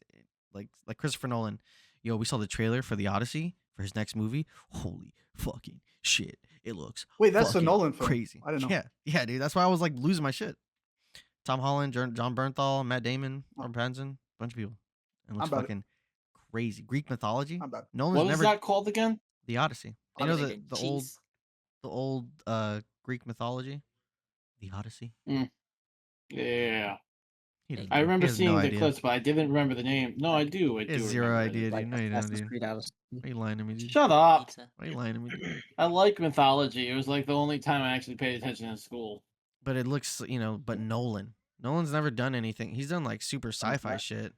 like Christopher Nolan. Yo, we saw the trailer for the Odyssey for his next movie. Holy fucking shit! It looks Wait, that's the fucking Nolan film. crazy. I didn't know. Yeah, dude. That's why I was like losing my shit. Tom Holland, John Bernthal, Matt Damon, Robert Pattinson, bunch of people. It looks about it. fucking crazy. Greek mythology. I'm bad. Nolan's What was never that called again? the Odyssey. You know Odyssey, the old Greek mythology, the Odyssey. Yeah. He doesn't I know. remember He has seeing no the idea. clips, but I didn't remember the name. No, I do. I He do. has zero remember idea, the dude. name. No, you don't, Assassin's dude. Creed Odyssey. Why are you lying to me, dude? Shut up. Why are you lying to me, dude? I like mythology. It was like the only time I actually paid attention in school. But it looks, but Nolan's never done anything. He's done like super sci-fi shit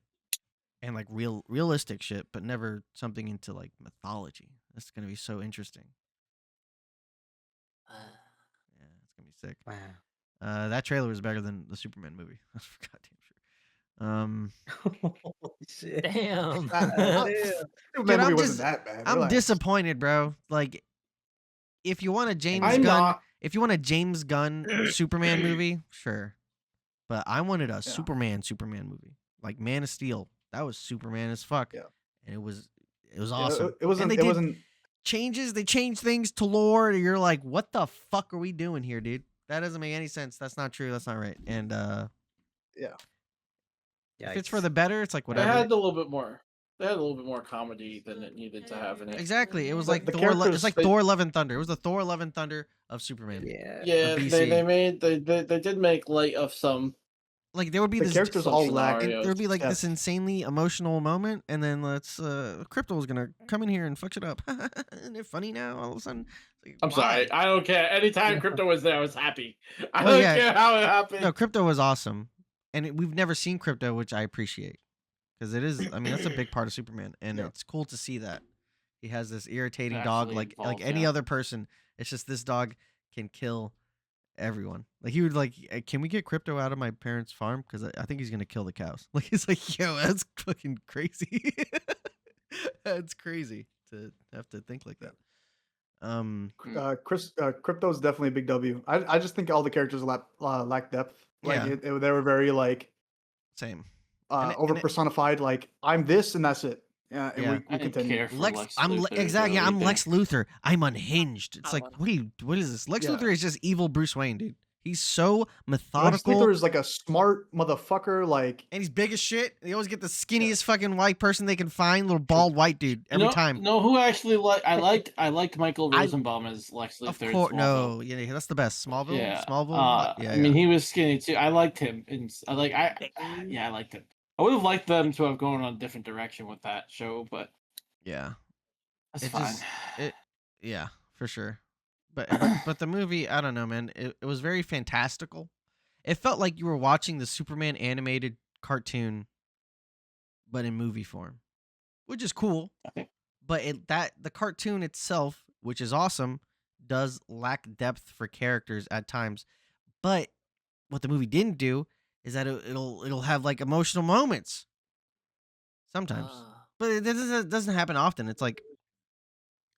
and like realistic shit, but never something into like mythology. That's gonna be so interesting. Yeah, it's gonna be sick. Wow. That trailer was better than the Superman movie. That's for goddamn sure. Holy shit. Damn. Superman I'm movie wasn't just- that bad. I'm Relax. disappointed. disappointed, bro. Like, if you want a James I'm Gunn, not. if you want a James Gunn Superman movie, sure. But I wanted a Superman movie, like Man of Steel. That was Superman as fuck. Yeah. And it was Yeah, awesome. It wasn't. And they It did wasn't. changes. They changed things to lore. And you're like, what the fuck are we doing here, dude? That doesn't make any sense. That's not true. That's not right. And if it's for the better, it's like They whatever. had a little bit more. They had a little bit more comedy than it needed to have in it. Exactly. It was The- like the Thor. It's characters, like they- Thor: Love and Thunder. It was the Thor: Love and Thunder of Superman. Yeah. Yeah, BC. they did make light of some. Like there would be The this characters social all lack. scenarios. there would be like this depth. insanely emotional moment, and then Crypto was gonna come in here and fuck it up. Isn't it funny now? All of a sudden, like, I'm why? sorry. I don't care. Anytime Crypto was there, I was happy. I Oh, don't yeah. care how it happened. No, Crypto was awesome, and we've never seen Crypto, which I appreciate because it is. I mean, that's a big part of Superman, and Yeah. it's cool to see that he has this irritating dog, Actually like involved, any yeah. other person. It's just this dog can kill everyone. Like he would like, can we get Crypto out of my parents' farm? Because I think he's gonna kill the cows. Like he's like, yo, that's fucking crazy. That's crazy to have to think like that. Crypto's definitely a big W. I just think all the characters lack depth. Like Yeah. they were very like Same. And over personified. Like I'm this and that's it. Yeah, and Yeah. we I didn't continue. care for Lex, Lex Luthor exactly. Yeah, really I'm either. Lex Luthor. I'm unhinged. It's I like, want- what is this? Lex Yeah. Luthor is just evil Bruce Wayne, dude. He's so Lex methodical, Luthor is like a smart motherfucker. Like and he's big as shit. They always get the skinniest fucking white person they can find, little bald white dude, every time. No, who actually I liked Michael Rosenbaum as Lex Luthor. Of in course, Smallville. no, yeah, that's the best. Smallville, Yeah. Smallville. I mean, he was skinny too. I liked him, and I liked him. I would have liked them to have gone on a different direction with that show, but Yeah. that's It fine. just yeah, for sure. But the movie, I don't know, man. It was very fantastical. It felt like you were watching the Superman animated cartoon, but in movie form, which is cool. Okay. But the cartoon itself, which is awesome, does lack depth for characters at times. But what the movie didn't do is that it'll have like emotional moments sometimes, but it doesn't happen often. It's like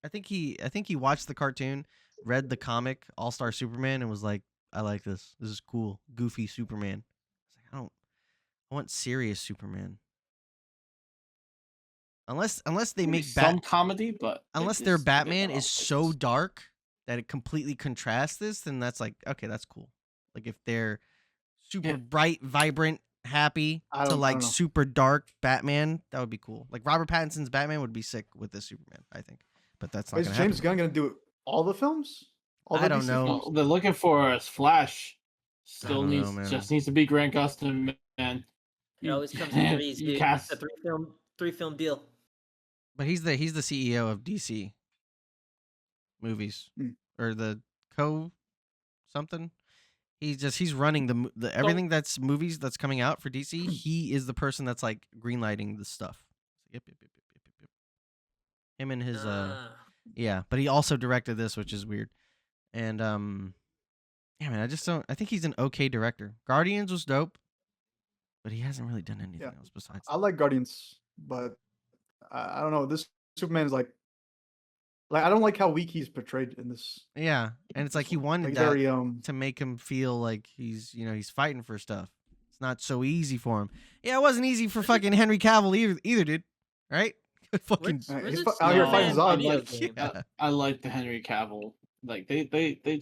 I think he watched the cartoon, read the comic All Star Superman, and was like, I like this. This is cool, goofy Superman. It's like I want serious Superman. Unless they Maybe make some comedy, but unless their Batman is so dark that it completely contrasts this, then that's like, okay, that's cool. Like if they're super bright, vibrant, happy I to don't like know. super dark Batman, that would be cool. Like Robert Pattinson's Batman would be sick with this Superman, I think. But that's not Is gonna James happen. Gunn gonna do all the films? All I the don't DC know. films? Well, they're looking for us. Flash still don't know, needs man. just needs to be Grant Gustin, man. It always comes in threes, You dude. cast It's a three film deal. But he's the CEO of DC movies Mm. or the co something. He's running the everything that's movies that's coming out for DC. He is the person that's like greenlighting the stuff. Yep. Him and his yeah, but he also directed this, which is weird. And yeah, man, I think he's an okay director. Guardians was dope, but he hasn't really done anything else besides I like Guardians, but I don't know. This Superman is like I don't like how weak he's portrayed in this. yeah, and it's like he wanted Like that very to make him feel like he's fighting for stuff. It's not so easy for him. Yeah, it wasn't easy for fucking Henry Cavill either, dude. Right? Fucking he's out here fighting Superman Zod. video Like, game. I like the Henry Cavill. Like they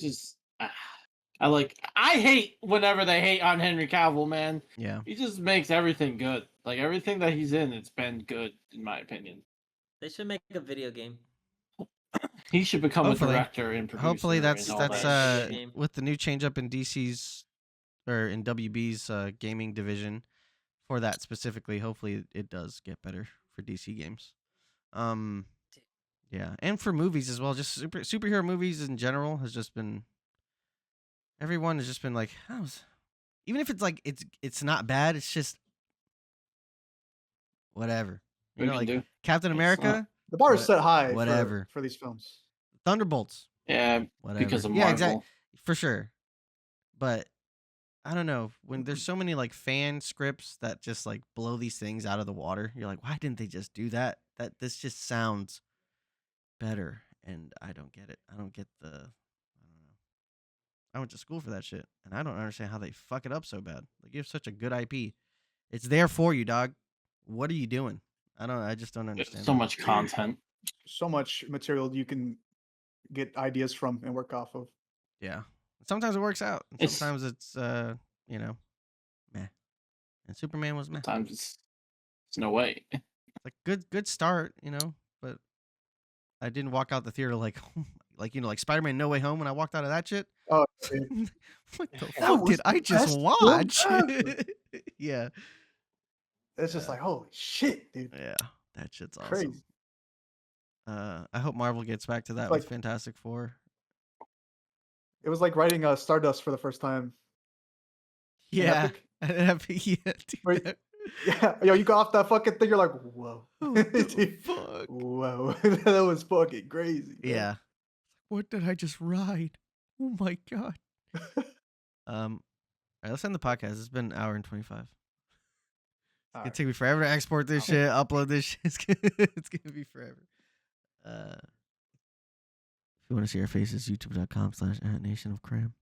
just I hate whenever they hate on Henry Cavill, man. yeah. He just makes everything good. Like everything that he's in, it's been good in my opinion. They should make a video game. He should become Hopefully. a director and producer. Hopefully that's and all that shit. with the new change up in DC's or in WB's gaming division for that specifically. Hopefully it does get better for DC games. Yeah, and for movies as well. Just superhero movies in general has just been everyone has just been like, even if it's like it's not bad. It's just whatever. You know, like Captain America. The bar is set high whatever for these films. Thunderbolts. Yeah, whatever. because of Marvel. Yeah, exactly, for sure. But I don't know, when there's so many like fan scripts that just like blow these things out of the water. You're like, why didn't they just do that? This just sounds better, and I don't get it. I don't get I don't know. I went to school for that shit, and I don't understand how they fuck it up so bad. Like you have such a good IP, it's there for you, dog. What are you doing? I just don't understand. So much content, so much material you can get ideas from and work off of. Yeah, sometimes it works out. And sometimes it's meh. And Superman was meh. Sometimes it's no way. Like good start, but I didn't walk out the theater like like Spider-Man No Way Home when I walked out of that shit. Oh, what the fuck did I just watch? Yeah. It's just like, holy shit, dude. Yeah, that shit's awesome. Crazy. I hope Marvel gets back to that with Fantastic Four. It was like writing Stardust for the first time. Yeah. Yeah, yo, you got off that fucking thing. You're like, whoa, fuck? Whoa, that was fucking crazy. Man. Yeah. What did I just ride? Oh my god. All right, let's end the podcast. It's been an hour and 25. It's gonna take me forever to export this shit, upload this shit. It's gonna be forever. If you want to see our faces, youtube.com/Nation of Cram.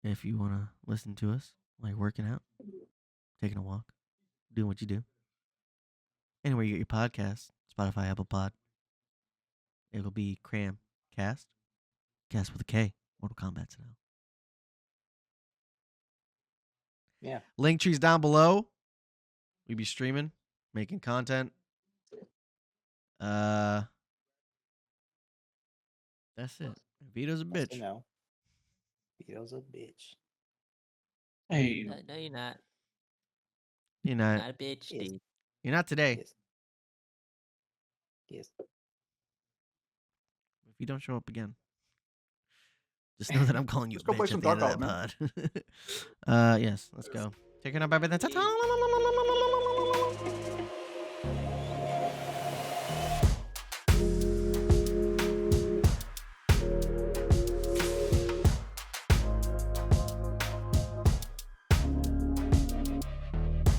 If you want to listen to us while you're working out, taking a walk, doing what you do, anywhere you get your podcasts, Spotify, Apple Pod, it'll be Cram, Kast with a K, Mortal Kombat style. Yeah. Link trees down below. We be streaming, making content. That's it. Vito's a bitch. No. Vito's a bitch. Hey, No, you're not. You're not. Not a bitch, Yes. dude. You're not today. Yes. Yes. If you don't show up again, just know that I'm calling you a Let's go play bitch some at the end of Tarkov, that pod. Yes, let's go. Taking up everything.